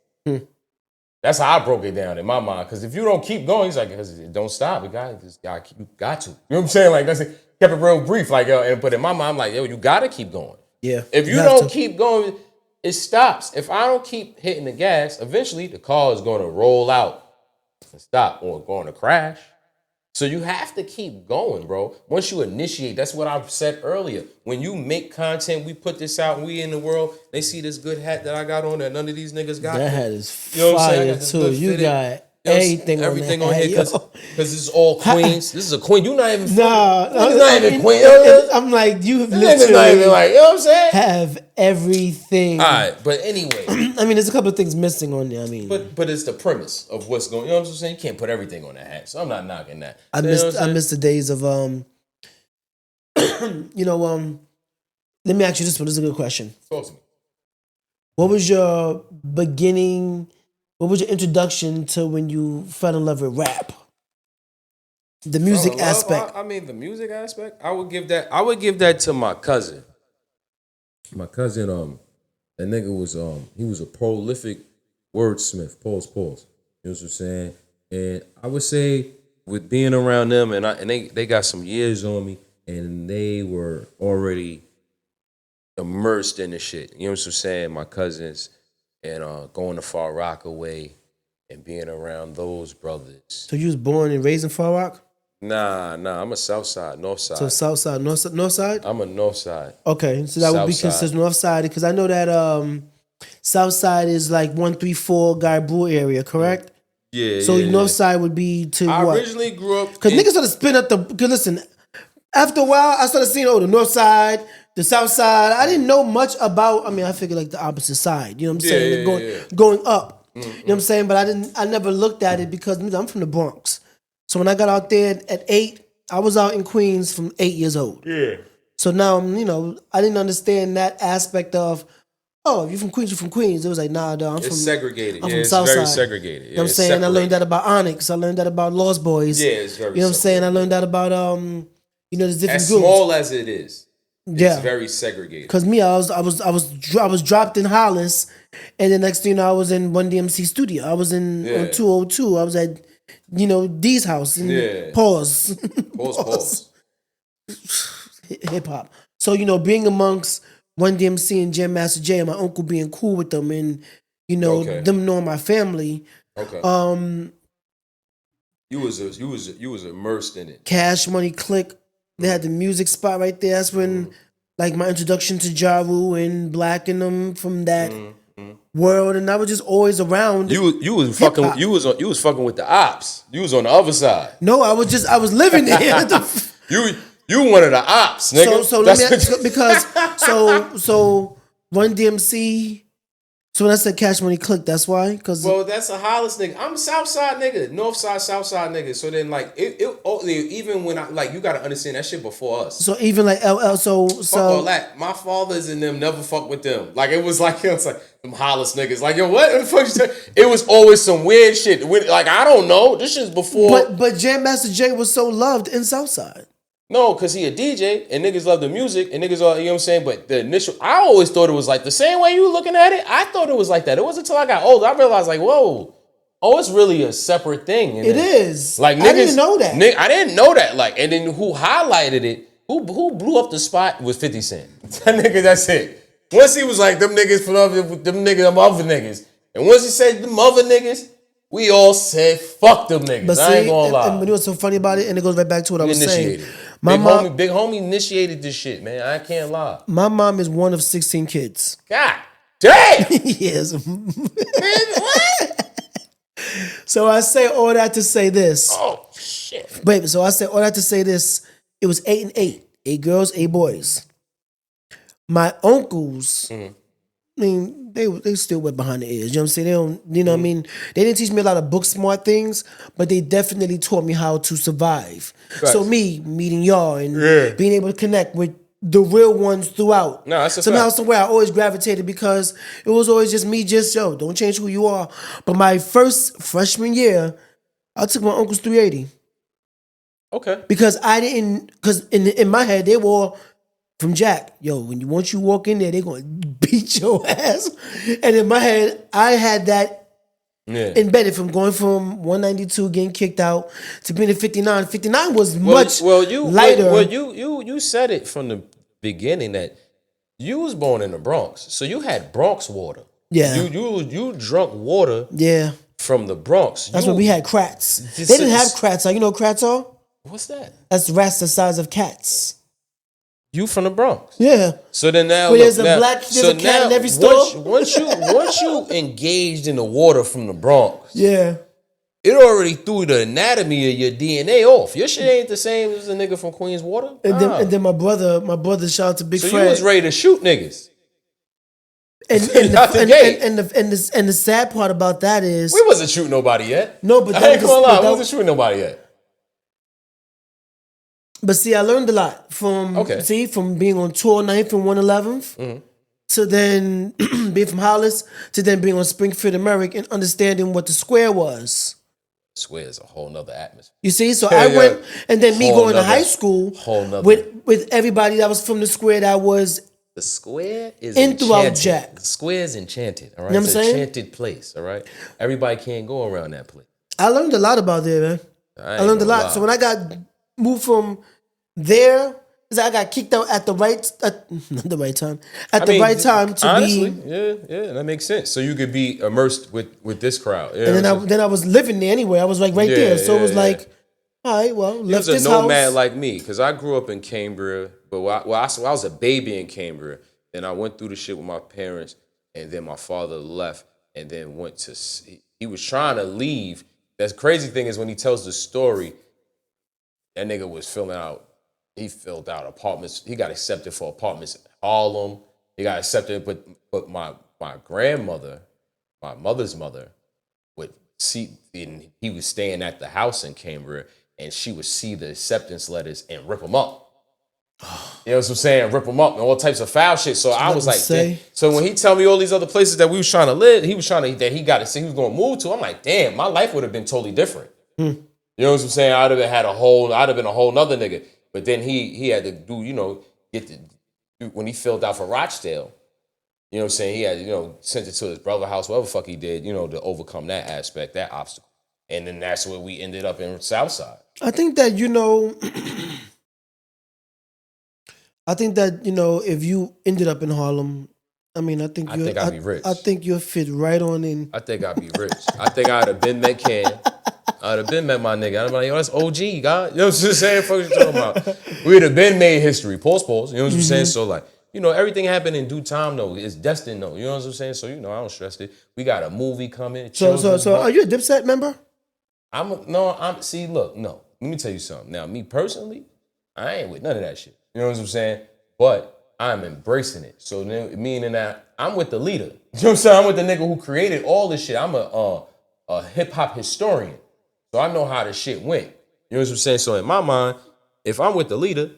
That's how I broke it down in my mind. Because if you don't keep going, he's like, don't stop. You got to. You know what I'm saying? Like, that's it. Kept it real brief. Like, but in my mind, I'm like, yo, you got to keep going. Yeah. If you don't keep going, it stops. If I don't keep hitting the gas, eventually the car is going to roll out and stop or going to crash. So you have to keep going, bro. Once you initiate, that's what I said earlier. When you make content, we put this out, we in the world, they see this good hat that I got on that none of these niggas got. That hat is You know what I'm fire saying? too. You got everything on here because this is all Queens. This is a Queen. You not even not even Queen. I'm like, you have This nigga's not even literally like, you know what I'm saying? have everything. All right, but anyway. I mean, there's a couple of things missing on there. I mean, but it's the premise of what's going. You know what I'm saying? You can't put everything on that hat. So I'm not knocking that. I miss the days of let me ask you this one. This is a good question. Talk to me. What was your beginning? What was your introduction to when you fell in love with rap? The music aspect. I mean, the music aspect. I would give that to my cousin. My cousin, that nigga was he was a prolific wordsmith. Pause. You know what I'm saying? And I would say with being around them, and they got some years on me, and they were already immersed in the shit. You know what I'm saying? My cousins. And going to Far Rockaway and being around those brothers. So you was born and raised in Far Rock? Nah, I'm a South Side, North Side. So South Side, North Side? I'm a North Side. Okay, so that would be considered North Side, because I know that South Side is like 134 Guy Brewer area, correct? Yeah. So North Side would be to I what? originally grew up because niggas started spin up the. Cause listen, after a while, I started seeing the North Side, the South Side. I didn't know much about. I mean, I figured like the opposite side. You know what I'm saying? Going up. You know what I'm saying? But I never looked at it because I'm from the Bronx. So when I got out there at 8, I was out in Queens from 8 years old. Yeah. So now, I didn't understand that aspect of, oh, if you're from Queens, you're from Queens. It was like, nah, dog, I'm from segregated. I'm from it's South very Side. segregated. You know what I'm saying? I learned that about Onyx. I learned that about Lost Boys. Yeah, it's very. You know what I'm saying? I learned that about there's different as groups. small as it is. Yeah. It's very segregated. Cause me, I was dropped in Hollis, and the next thing you know, I was in One DMC studio. I was on 202. I was at D's house. And Pause. Hip hop. So being amongst One DMC and Jam Master Jay, and my uncle being cool with them, and them knowing my family. Okay. You was immersed in it. Cash Money Click. They had the music spot right there. That's when, like, my introduction to Ja Rule and Black and them from that world, and I was just always around. You was fucking. You was fucking with the ops. You was on the other side. No, I was living there. You one of the ops, nigga. So let me ask, because Run DMC. So when I said Cash Money Click, that's why. Well, that's a Hollis nigga. I'm a South Side nigga, North Side, South Side nigga. So then like even when I like you gotta understand that shit before us. So even like LL, so fuck all that. My fathers and them never fuck with them. Like it was like it's like them Hollis niggas. Like yo, what the fuck? It was always some weird shit. Like I don't know. This shit's before. But Jam Master Jay was so loved in Southside. No, because he a DJ and niggas love the music and niggas are, you know what I'm saying? But the initial, I always thought it was like the same way you were looking at it. I thought it was like that. It wasn't until I got older I realized like, whoa, it's really a separate thing. It is. Like niggas, I didn't know that. I didn't know that. Like, and then who highlighted it, who blew up the spot was 50 Cent. That nigga, that's it. Once he was like, them niggas, them other niggas. And once he said them other niggas, we all said, fuck them niggas. But I ain't gonna lie. And you know what's so funny about it? And it goes right back to what I was saying. Big homie initiated this shit, man. I can't lie. My mom is one of 16 kids. God damn! Yes. Man, what? So I say all that to say this. Oh, shit. Baby, so I say all that to say this. It was 8 and 8. 8 girls, 8 boys. My uncles, mean, they still wet behind the ears. You know what I'm saying? They don't, you know what I mean? They didn't teach me a lot of book smart things, but they definitely taught me how to survive. Right. So me meeting y'all and being able to connect with the real ones throughout. No, that's a somehow, fact. somewhere I always gravitated because it was always just me, don't change who you are. But my first freshman year, I took my uncle's 380. Okay. Because in my head, they were from Jack, once you walk in there, they're going to beat your ass. And in my head, I had that embedded from going from 192 getting kicked out to being at 59. 59 was much lighter. You said it from the beginning that you was born in the Bronx, so you had Bronx water. Yeah. You drunk water. Yeah. From the Bronx. That's when we had krats. They didn't have krats. You know what krats are? What's that? That's rats the size of cats. You from the Bronx? Yeah. So then now, there's a cat in every store. Once you engaged in the water from the Bronx, yeah, it already threw the anatomy of your DNA off. Your shit ain't the same as a nigga from Queens Water. And then my brother, shout out to Big Fred. So you was ready to shoot niggas. And the sad part about that is we wasn't shooting nobody yet. No, but I ain't gonna lie, we wasn't shooting nobody yet. But see, I learned a lot from being on tour 9th and 111th to then being from Hollis to then being on Springfield American and understanding what the square was. Square is a whole nother atmosphere. You see, so I went and then me going to high school with everybody that was from the square that was. The square is throughout Jack. The square is enchanted, all right? You know what I'm saying? It's an enchanted place, all right? Everybody can't go around that place. I learned a lot about there, man. I learned a lot. So when I got moved from there, I got kicked out at the right time to honestly, be. Yeah, that makes sense. So you could be immersed with this crowd. And then I was living there anyway. I was like there. So it was like, all right, well, left this house. You was a nomad like me, because I grew up in Cambria, but I was a baby in Cambria. Then I went through the shit with my parents, and then my father left, and then he was trying to leave. The crazy thing is when he tells the story, that nigga was he filled out apartments. He got accepted for apartments in Harlem. He got accepted, but my grandmother, my mother's mother, would see, and he was staying at the house in Cambria, and she would see the acceptance letters and rip them up. You know what I'm saying? Rip them up and all types of foul shit. So I was like, so when he tell me all these other places that we was trying to live, he was going to move to. I'm like, damn, my life would have been totally different. You know what I'm saying? I'd have been a whole nother nigga. But then he had to do, when he filled out for Rochdale, you know what I'm saying? He had, sent it to his brother's house, whatever the fuck he did, to overcome that aspect, that obstacle. And then that's where we ended up in Southside. I think that, if you ended up in Harlem, I think I'd be rich. I think you'll fit right on in. I think I'd be rich. I think I'd have been met Ken. I'd have been met my nigga. I'd be like, yo, that's OG, God. You know what I'm saying? Fuck you talking about? We'd have been made history. Pause. You know what I'm saying? So like, everything happened in due time though. It's destined though. You know what I'm saying? So I don't stress it. We got a movie coming. So are you a Dipset member? See, look, no. Let me tell you something. Now, me personally, I ain't with none of that shit. You know what I'm saying? But I'm embracing it. So meaning that I'm with the leader. You know what I'm saying? I'm with the nigga who created all this shit. I'm a hip hop historian. So I know how the shit went. You know what I'm saying? So in my mind, if I'm with the leader,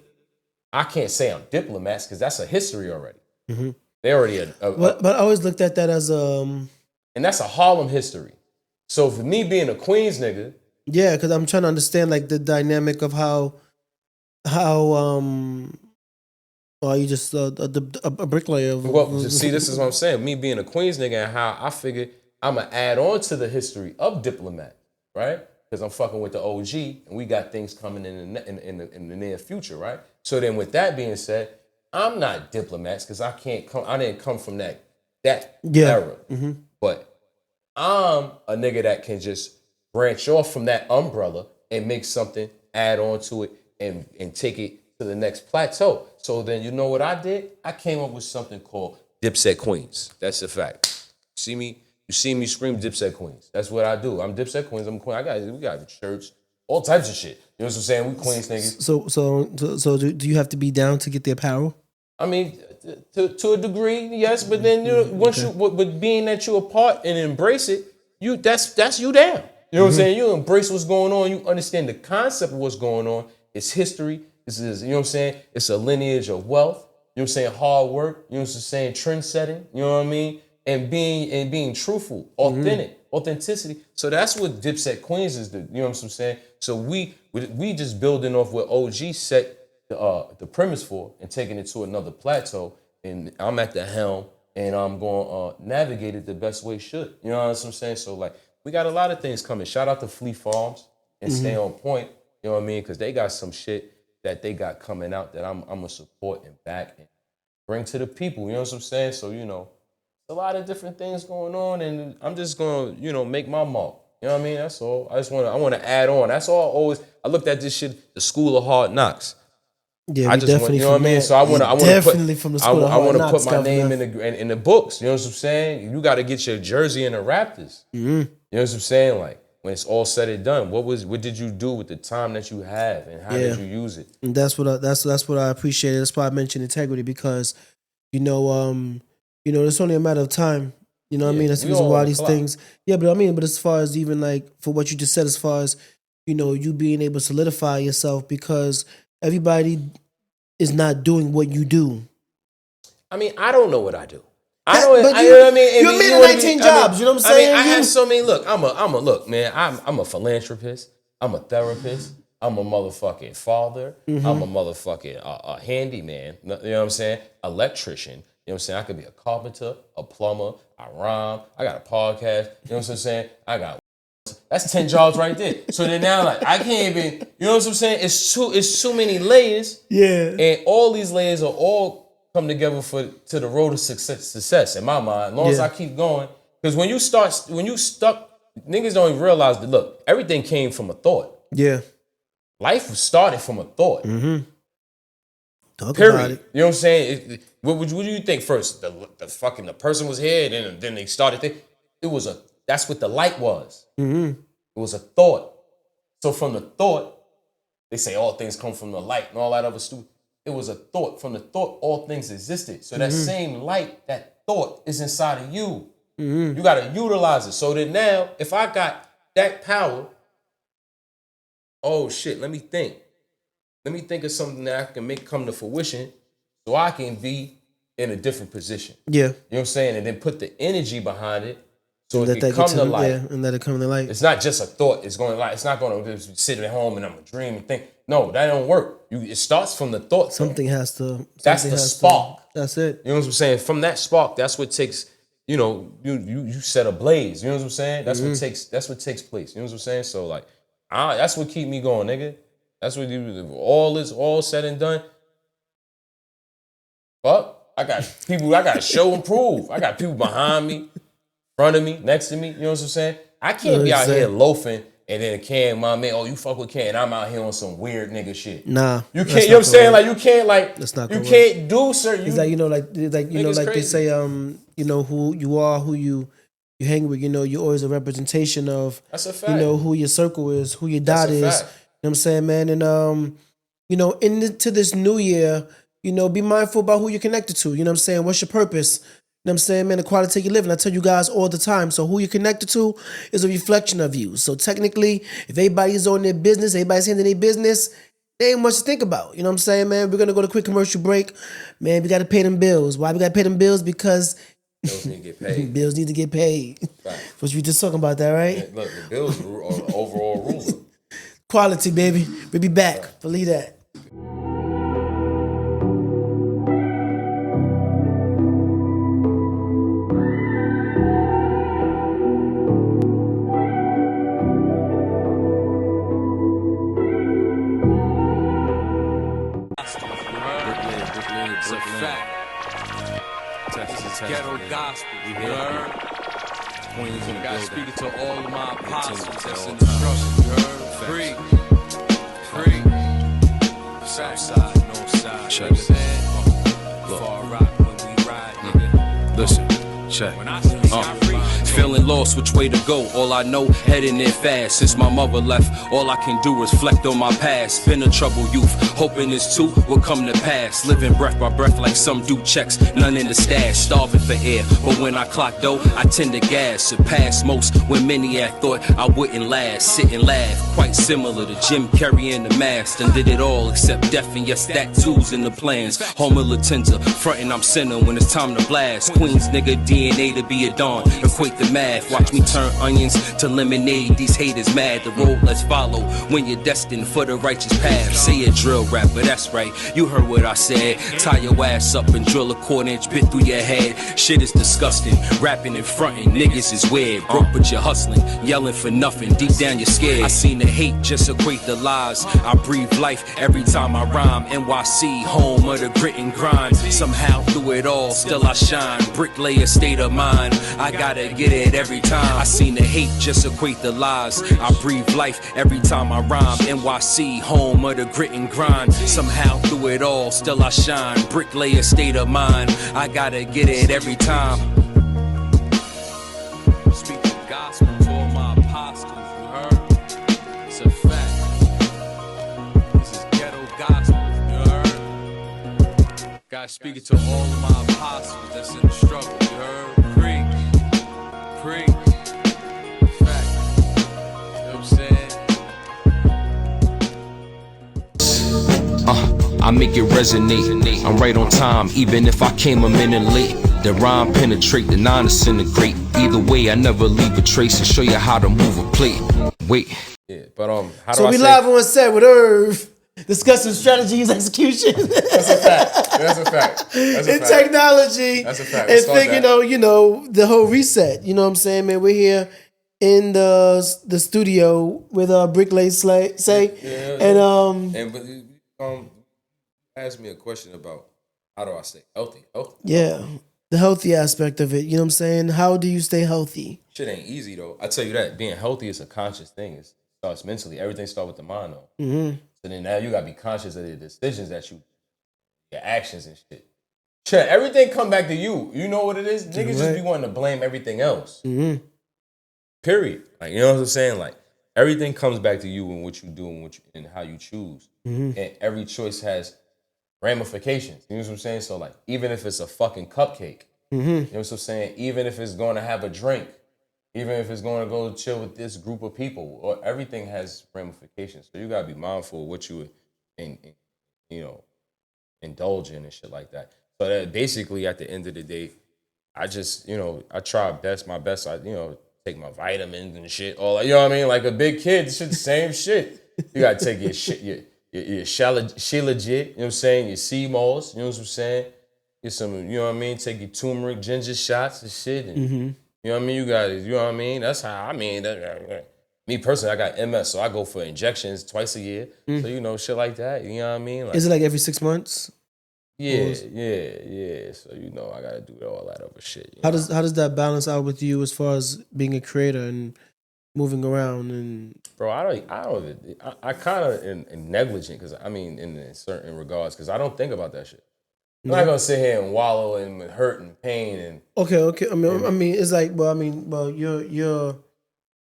I can't say I'm diplomats because that's a history already. Mm-hmm. They already but I always looked at that as and that's a Harlem history. So for me being a Queens nigga, yeah, because I'm trying to understand like the dynamic of how are you just a bricklayer? See, this is what I'm saying. Me being a Queens nigga and how I figured I'm gonna add on to the history of diplomat, right? Because I'm fucking with the OG, and we got things coming in the near future, right? So then, with that being said, I'm not diplomats because I didn't come from that era. Mm-hmm. But I'm a nigga that can just branch off from that umbrella and make something, add on to it, and take it to the next plateau. So then, you know what I did? I came up with something called Dipset Queens. That's a fact. You see me scream Dipset Queens. That's what I do. I'm Dipset Queens. I'm a queen. We got shirts, all types of shit. You know what I'm saying? We Queens niggas. So do you have to be down to get the apparel? I mean, to a degree, yes. But then but being that you're a part and embrace it, that's you down. You know what I'm saying? You embrace what's going on. You understand the concept of what's going on. It's history. It's you know what I'm saying? It's a lineage of wealth. You know what I'm saying? Hard work. You know what I'm saying? Trend setting. You know what I mean? And being truthful, authentic, authenticity. So that's what Dipset Queens is. You know what I'm saying? So we just building off what OG set the premise for and taking it to another plateau. And I'm at the helm and I'm going to navigate it the best way should. You know what I'm saying? So like we got a lot of things coming. Shout out to Fleet Farms and Stay On Point. You know what I mean? Because they got some shit that they got coming out that I'm going to support and back and bring to the people. You know what I'm saying? So, you know, a lot of different things going on, and I'm just gonna, you know, make my mark. You know what I mean? That's all. I want to add on. That's all. I looked at this shit, the School of Hard Knocks. Yeah, I just want, you know what I mean. So I want to put my name in the books. You know what I'm saying? You got to get your jersey in the Raptors. You know what I'm saying? Like when it's all said and done, what did you do with the time that you have, and how did you use it? And that's what I appreciate. That's why I mentioned integrity, because it's only a matter of time. You know what I mean? That's the reason why these things. Yeah, but as far as even like for what you just said, as far as, you know, you being able to solidify yourself, because everybody is not doing what you do. I mean, I don't know what I do. You know what I mean? You're made 19 jobs, you know what I'm saying? I had so many, look, I'm a philanthropist. I'm a therapist. I'm a motherfucking father. I'm a motherfucking a handyman. You know what I'm saying? Electrician. You know what I'm saying? I could be a carpenter, a plumber, I rhyme, I got a podcast, you know what I'm saying? That's 10 jobs right there. So then now, like, I can't even, you know what I'm saying? It's too many layers. Yeah. And all these layers are all come together to the road of success in my mind, as long as I keep going. Because when you stuck, niggas don't even realize that, look, everything came from a thought. Yeah. Life started from a thought. Talk about it. You know what I'm saying? What do you think first? The person was here, and then they started thinking. That's what the light was. It was a thought. So from the thought, they say all things come from the light and all that other stuff. It was a thought. From the thought, all things existed. So that same light, that thought is inside of you. You got to utilize it. So that now, if I got that power, oh shit, let me think. Let me think of something that I can make come to fruition so I can be in a different position. Yeah. You know what I'm saying? And then put the energy behind it so it can come to light. Yeah, and let it come to light. It's not just a thought. It's not going to just sit at home and I'm going to dream and think. No, that don't work. It starts from the thought. Something has to. That's the spark. That's it. You know what I'm saying? From that spark, that's what takes, you know, you set a blaze. You know what I'm saying? That's what takes place. You know what I'm saying? So like, that's what keep me going, nigga. That's what all said and done. Fuck, I got people, I got to show and prove. I got people behind me, front of me, next to me. You know what I'm saying? I can't be out here loafing and then Cam, my man, oh, you fuck with Cam, and I'm out here on some weird nigga shit. Nah. You can't, you know what I'm saying? Like, you can't, like, you can't do certain. It's like, you know, like they say, you know, who you are, who you hang with, you know, you're always a representation of, that's a fact. You know, who your circle is, who your dot is. Fact. You know what I'm saying, man? And, you know, into this new year, you know, be mindful about who you're connected to. You know what I'm saying? What's your purpose? You know what I'm saying, man? The quality of your living. I tell you guys all the time. So who you're connected to is a reflection of you. So technically, if everybody's on their business, everybody's handling their business, there ain't much to think about. You know what I'm saying, man? We're going to go to a quick commercial break. Man, we got to pay them bills. Why we got to pay them bills? Because bills need to get paid. Bills need to get paid. Right. Which we just talking about that, right? Yeah, look, the bills are the overall ruler. Quality, baby. We'll be back. Believe that. Ghetto gospel, you heard? Got speaking to all of my apostles that's in the struggle, you heard? Free. Southside, northside, check it. Far rock when we ride, nigga. Listen, check. When I see free. Feeling lost, which way to go? All I know, heading in fast. Since my mother left, all I can do is reflect on my past. Been a troubled youth, hoping this too will come to pass. Living breath by breath like some do checks, none in the stash. Starving for air, but when I clock dough, I tend to gas. Surpass most when many had thought I wouldn't last. Sit and laugh, quite similar to Jim carrying the mask. And did it all except death, and yes, that too's in the plans. Home Latenta, frontin' I'm sinning when it's time to blast. Queens nigga DNA to be a dawn, equate the math. Watch me turn onions to lemonade, these haters mad. The road let's follow when you're destined for the righteous path. Say a drill rapper, that's right, you heard what I said. Tie your ass up and drill a quarter-inch bit through your head. Shit is disgusting, rapping and frontin', niggas is weird. Broke but you're hustling, yelling for nothing, deep down you're scared. I seen the hate just equate the lies. I breathe life every time I rhyme. NYC, home of the grit and grind. Somehow through it all, still I shine. Bricklayer state of mind, I gotta get it every time. I seen the hate just equate the lies. I breathe life every time I rhyme. NYC, home of the grit and grind. Somehow through it all, still I shine. Bricklayer state of mind, I gotta get it every time. Speak the gospel to all my apostles, you heard? It's a fact. This is ghetto gospel, you heard? God speaking to all of my apostles that's in the struggle, you heard? Preach. Fact. You know what I'm saying? I make it resonate. I'm right on time, even if I came a minute late. The rhyme penetrate, the nine disintegrate. Either way, I never leave a trace and show you how to move a plate. Wait. Yeah, but how do so I we say? live on Set with Irv, discussing strategies, execution. That's a fact. That's a fact. That's a in fact. technology. That's a fact. And Let's start think, you know, the whole reset. You know what I'm saying, man? We're here in the studio with Bricklay say. Yeah. And ask me a question about how do I stay healthy? Yeah. The healthy aspect of it. You know what I'm saying? How do you stay healthy? Shit ain't easy though. I tell you that being healthy is a conscious thing. It starts mentally. Everything starts with the mind though. Mm-hmm. So then now you gotta be conscious of the decisions that your actions and shit. Shit, everything come back to you. You know what it is? Niggas just be wanting to blame everything else. Mm-hmm. Period. Like, you know what I'm saying? Like, everything comes back to you and what you do and how you choose. Mm-hmm. And every choice has ramifications. You know what I'm saying? So, like, even if it's a fucking cupcake, you know what I'm saying? Even if it's going to have a drink, even if it's going to go chill with this group of people, or everything has ramifications. So you got to be mindful of what you indulge in and shit like that. So that basically at the end of the day, I just, I try my best. I, take my vitamins and shit. All, you know what I mean? Like a big kid, shit, the same shit. You got to take your shit, your Shilajit, you know what I'm saying? Your sea moss, you know what I'm saying? Get some, you know what I mean? Take your turmeric, ginger shots and shit. And, you know what I mean? You got it, you know what I mean? That's how, me personally, I got MS, so I go for injections twice a year. So, shit like that, you know what I mean? Like, is it like every 6 months? Yeah. So, I got to do all that other shit. How does that balance out with you as far as being a creator and moving around? And bro, I kind of am negligent because, in certain regards, because I don't think about that shit. I'm not gonna sit here and wallow in hurt and pain and. Okay. I mean, it's like,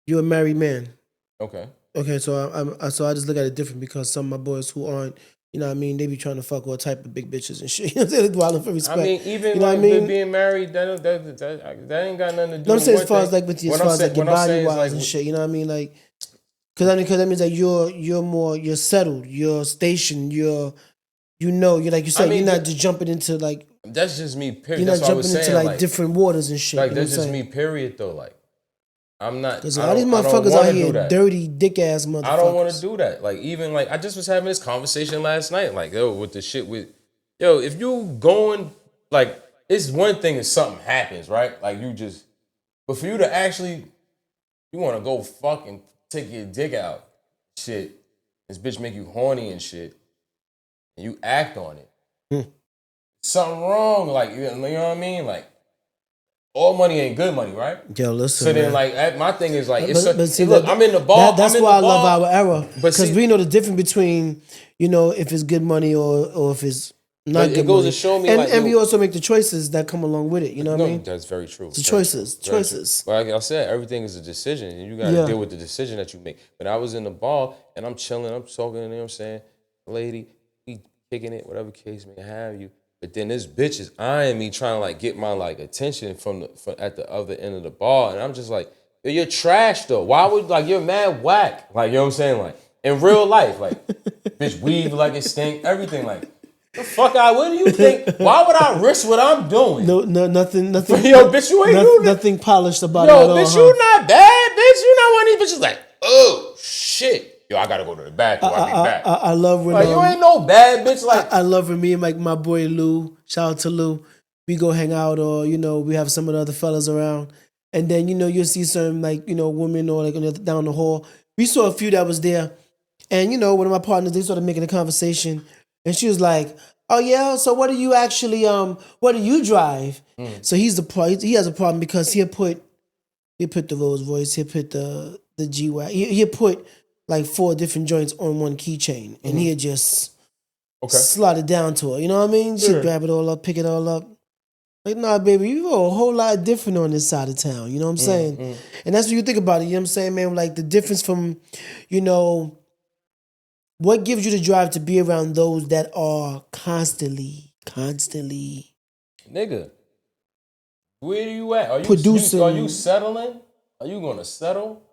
you're a married man. Okay. Okay, so I just look at it different because some of my boys who aren't, you know what I mean, they be trying to fuck all type of big bitches and shit. You know what I'm saying? Wilding for respect. Even you know like what I mean? being married, that ain't got nothing to do. No, I'm saying with as far as thing. like with you, as far as like your body wise and shit. You know what I mean? Like, because that means that you're settled, you're stationed, you're like you said, you're not just jumping into like. That's just me. Period. You're not that's jumping into like different waters and shit. Like, you know that's just me. Period. Though, like, I'm not. Because all these motherfuckers out here, dirty dick ass motherfuckers. I don't want to do that. Like, even like I just was having this conversation last night. Like, with the shit with, if you going like, it's one thing if something happens, right? Like but for you to actually, you want to go fucking take your dick out, shit. This bitch make you horny and shit, and you act on it. Something wrong, like, you know what I mean? Like, all money ain't good money, right? Yo, listen. So then, like, my thing is like, I'm in the ball. That's why I love our era, because see, we know the difference between, if it's good money or if it's Not But good it goes money. to show me, and, like, and we yo- also make the choices that come along with it. You know what I mean? That's very true. It's the Very choices. true. Very Choices. true. Like I said, everything is a decision, and you got to Yeah. deal with the decision that you make. But I was in the bar, and I'm chilling, I'm talking, you know what I'm saying? Lady, we kicking it, whatever case may have you. But then this bitch is eyeing me, trying to like get my like attention from at the other end of the bar, and I'm just like, yo, you're trash though. Why would like you're mad whack? Like, you know what I'm saying? Like in real life, like bitch weave like it stink, everything like. The fuck what do you think? Why would I risk what I'm doing? No, nothing. Yo, bitch, you ain't nothing polished about Yo, it at all. bitch, you not bad, bitch. You not one of these bitches like, oh shit. Yo, I gotta go to the bathroom. I'll be back. I love when like, you ain't no bad bitch. Like, I love when me and like my boy Lou, shout out to Lou, we go hang out, or we have some of the other fellas around, and then you'll see some like women or like down the hall. We saw a few that was there, and one of my partners, they started making a conversation, and she was like, "Oh yeah, so what do you actually what do you drive?" So he has a problem because he put the Rolls Royce, he put the G-Wagon, he put like 4 different joints on one keychain, and he had just slot it down to her. You know what I mean? She'd grab it all up, pick it all up. Like, nah, baby, you go a whole lot different on this side of town. You know what I'm saying? And that's what you think about it. You know what I'm saying, man? Like the difference from, what gives you the drive to be around those that are constantly. nigga, where are you at? Are you Producing. Are you settling? Are you gonna settle?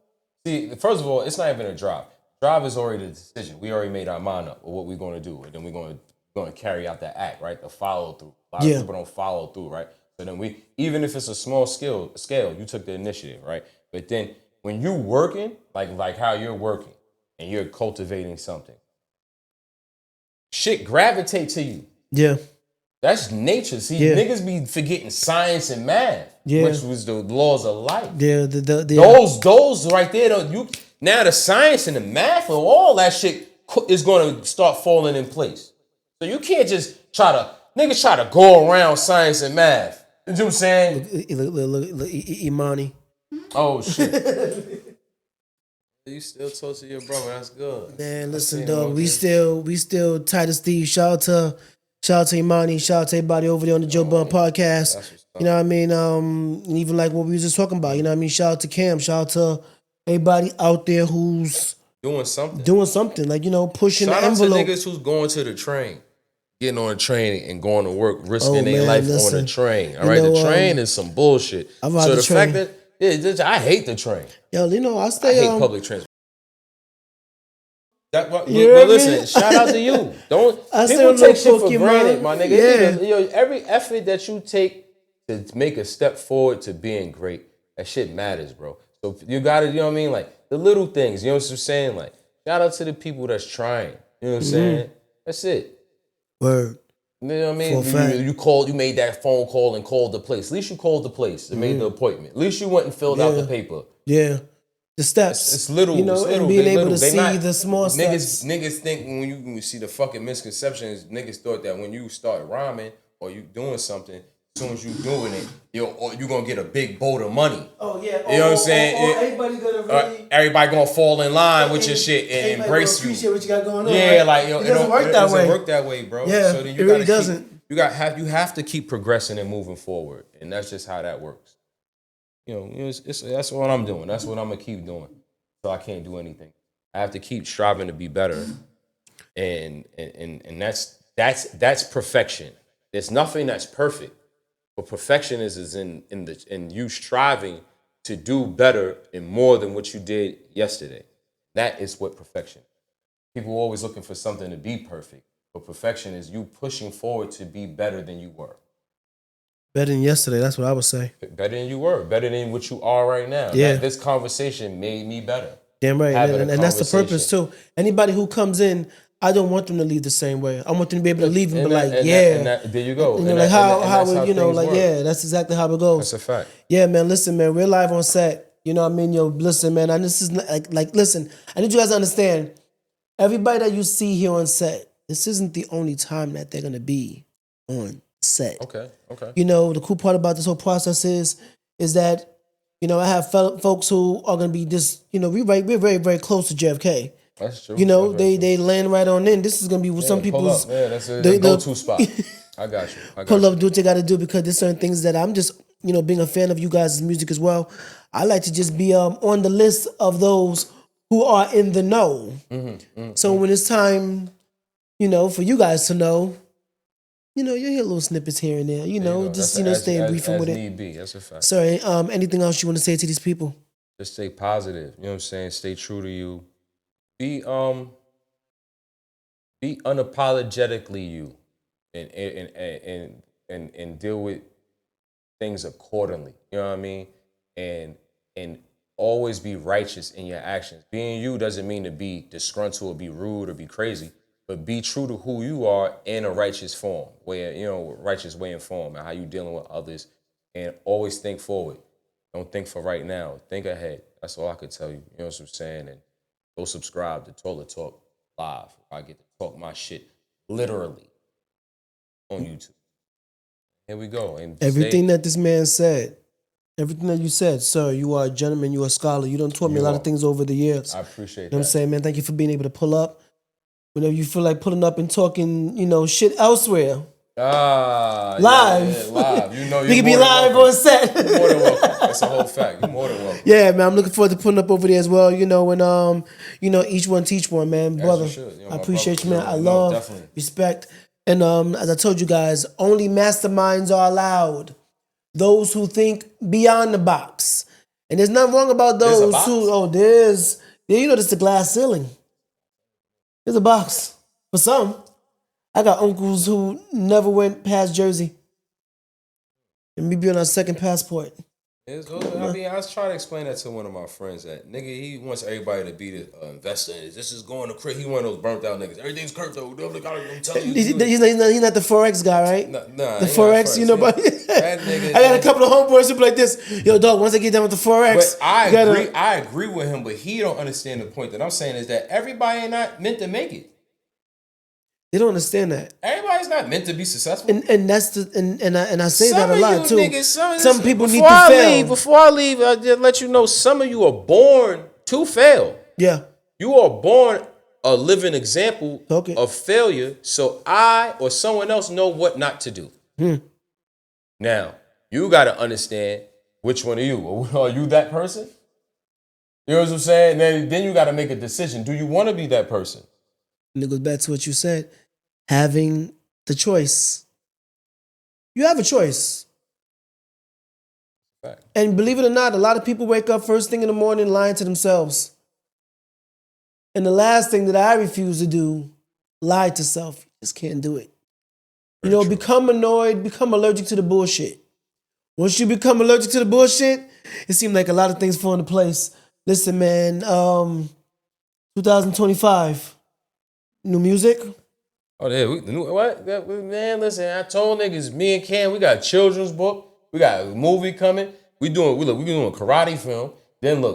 See, first of all, it's not even a drive. Drive is already the decision. We already made our mind up of what we're gonna do, and then we're gonna carry out that act, right? The follow through. A lot of people don't follow through, right? So then even if it's a small scale, you took the initiative, right? But then when you working, like how you're working, and you're cultivating something, shit gravitate to you. Yeah. That's nature. See, niggas be forgetting science and math, which was the laws of life. Yeah, Those right there, now the science and the math and all that shit is going to start falling in place. So you can't just niggas try to go around science and math. You know what I'm saying? Look, Imani. Oh, shit. You still talk to your brother. That's good. Man, listen, dog. We still tight as thieves. Shout out to Imani. Shout out to everybody over there on the Joe Bun podcast. You know what I mean? And even like what we was just talking about. You know what I mean? Shout out to Cam. Shout out to everybody out there who's doing something. Like, pushing Shout the envelope. Shout out to niggas who's going to the train. Getting on a train and going to work, risking their life on a train. All right, the train is some bullshit. I ride the train. Fact that, I hate the train. Yo, I I hate public transport. Listen, shout out to you. People take shit for granted, my nigga. Yeah. Every effort that you take to make a step forward to being great, that shit matters, bro. So you gotta, you know what I mean? Like the little things, you know what I'm saying? Like, shout out to the people that's trying. You know what I'm saying? That's it. Word. You know what I mean? You made that phone call and called the place. At least you called the place and made the appointment. At least you went and filled out the paper. Yeah. The steps. It's little. And being able to see the small steps. Niggas think when you see the fucking misconceptions, niggas thought that when you start rhyming or you doing something, as soon as you doing it, you're gonna get a big boat of money. Oh yeah. You know what I'm saying? Everybody gonna fall in line with your shit and embrace you. Appreciate what you got going on. Yeah, right? like it doesn't work that way, bro. Yeah, so then it really doesn't. You have to keep progressing and moving forward, and that's just how that works. That's what I'm doing. That's what I'm gonna keep doing. So I can't do anything. I have to keep striving to be better, and that's perfection. There's nothing that's perfect, but perfection is in you striving to do better and more than what you did yesterday. That is what perfection. People are always looking for something to be perfect, but perfection is you pushing forward to be better than you were. Better than yesterday, that's what I would say. Better than you were, better than what you are right now. Yeah. This conversation made me better. Damn right, and that's the purpose too. Anybody who comes in, I don't want them to leave the same way. I want them to be able to leave and be like, there you go. That's exactly how it goes. That's a fact. Yeah, man, listen, man, we're live on set. You know what I mean? Yo, listen, man, and this is listen, I need you guys to understand, everybody that you see here on set, this isn't the only time that they're going to be on set. Okay. The cool part about this whole process is that, I have fellow folks who are going to be we're very, very close to JFK. That's true. You know, That's very they land right on in. This is gonna be with some people's. Pull up. Yeah, that's a go-to spot. I got you. Pull up, do what you got to do, because there's certain things that I'm just, being a fan of you guys' music as well. I like to just be on the list of those who are in the know. So when it's time, for you guys to know, you hear little snippets here and there. Staying briefing with it. Need be. That's a fact. Sorry. Anything else you want to say to these people? Just stay positive. You know what I'm saying? Stay true to you. Be unapologetically you, and deal with things accordingly. You know what I mean? And always be righteous in your actions. Being you doesn't mean to be disgruntled or be rude or be crazy, but be true to who you are in a righteous form, righteous way and form, and how you dealing with others. And always think forward. Don't think for right now. Think ahead. That's all I could tell you. You know what I'm saying? And go subscribe to Toilet Talk Live. I get to talk my shit literally on YouTube. Here we go. And everything that this man said, everything that you said, sir, you are a gentleman, you are a scholar. You done taught me a lot of things over the years. I appreciate that. You know what I'm saying, man? Thank you for being able to pull up. Whenever you feel like pulling up and talking, shit elsewhere. Live. Yeah, live. You can be live on set. You're more than welcome. That's a whole fact. You're more than welcome. Yeah, man. I'm looking forward to putting up over there as well. And each one teach one, man. Brother, I appreciate you, man. I love, definitely. Respect. And as I told you guys, only masterminds are allowed. Those who think beyond the box. And there's nothing wrong about those who, there's the glass ceiling. There's a box for some. I got uncles who never went past Jersey. And me being on our second passport. I was trying to explain that to one of my friends that nigga, he wants everybody to be the investor. This is going to credit. He one of those burnt out niggas. Everything's crypto. I'm telling you. He's not the Forex guy, right? Nah, the Forex, but that nigga, I got a couple of homeboys who be like this. Yo, dog, once I get done with the Forex. But I agree with him, but he don't understand the point that I'm saying is that everybody ain't not meant to make it. They don't understand that. Everybody's not meant to be successful. And that's and I say that a lot too. Niggas, some people need to fail. Before I leave, I'll just let you know some of you are born to fail. Yeah. You are born a living example of failure, so I or someone else know what not to do. Now, you got to understand which one are you. Are you that person? You know what I'm saying? Then you got to make a decision. Do you want to be that person? And it goes back to what you said, having the choice. You have a choice. Right. And believe it or not, a lot of people wake up first thing in the morning lying to themselves. And the last thing that I refuse to do, lie to self. You just can't do it. Very true. Become annoyed, become allergic to the bullshit. Once you become allergic to the bullshit, it seems like a lot of things fall into place. Listen, man, 2025. New music? Oh, yeah. What? Man, listen, I told niggas, me and Cam, we got a children's book. We got a movie coming. We doing a karate film. Then we're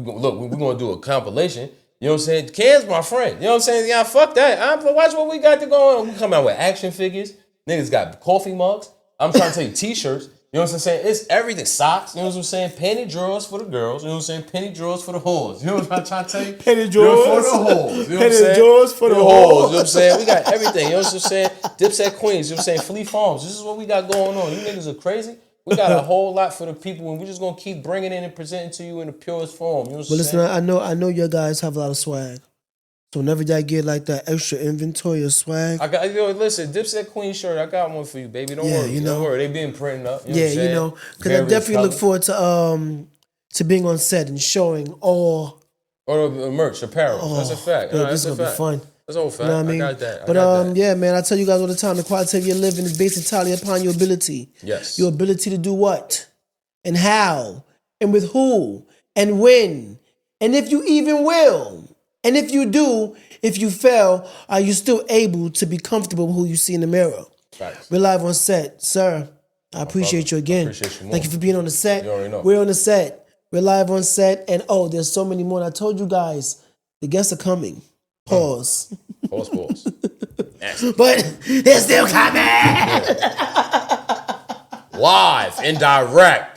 going to do a compilation. You know what I'm saying? Cam's my friend. You know what I'm saying? Yeah, fuck that. Watch what we got to go on. We come out with action figures. Niggas got coffee mugs. I'm trying to tell you, t-shirts. You know what I'm saying? It's everything. Socks. You know what I'm saying? Penny drawers for the girls. You know what I'm saying? Penny drawers for the whores. You know what I'm trying to tell you? Penny drawers for the hoes. You know what I'm saying? Penny drawers for the hoes. You know what I'm saying? We got everything. You know what I'm saying? Dipset Queens. You know what I'm saying? Flea Farms. This is what we got going on. You niggas are crazy. We got a whole lot for the people, and we're just going to keep bringing it and presenting to you in the purest form. You know what I'm saying? But listen, I know you guys have a lot of swag. So whenever y'all get like that extra inventory of swag, listen, Dipset Queen shirt, I got one for you, baby. Don't worry. Don't worry. They been printing up. You know because I definitely look forward to being on set and showing all or the merch, apparel. That's a fact. This is gonna be fun. That's a whole fact. You know what I mean? I got that. But yeah, man, I tell you guys all the time, the quality of your living is based entirely upon your ability. Yes. Your ability to do what, and how, and with who, and when, and if you even will. And if you do, if you fail, are you still able to be comfortable with who you see in the mirror? Right. We're live on set. Sir, I appreciate you again. Thank you for being on the set. You already know. We're on the set. We're live on set. And there's so many more. And I told you guys, the guests are coming. Pause. Pause. But they're still coming. Live and direct.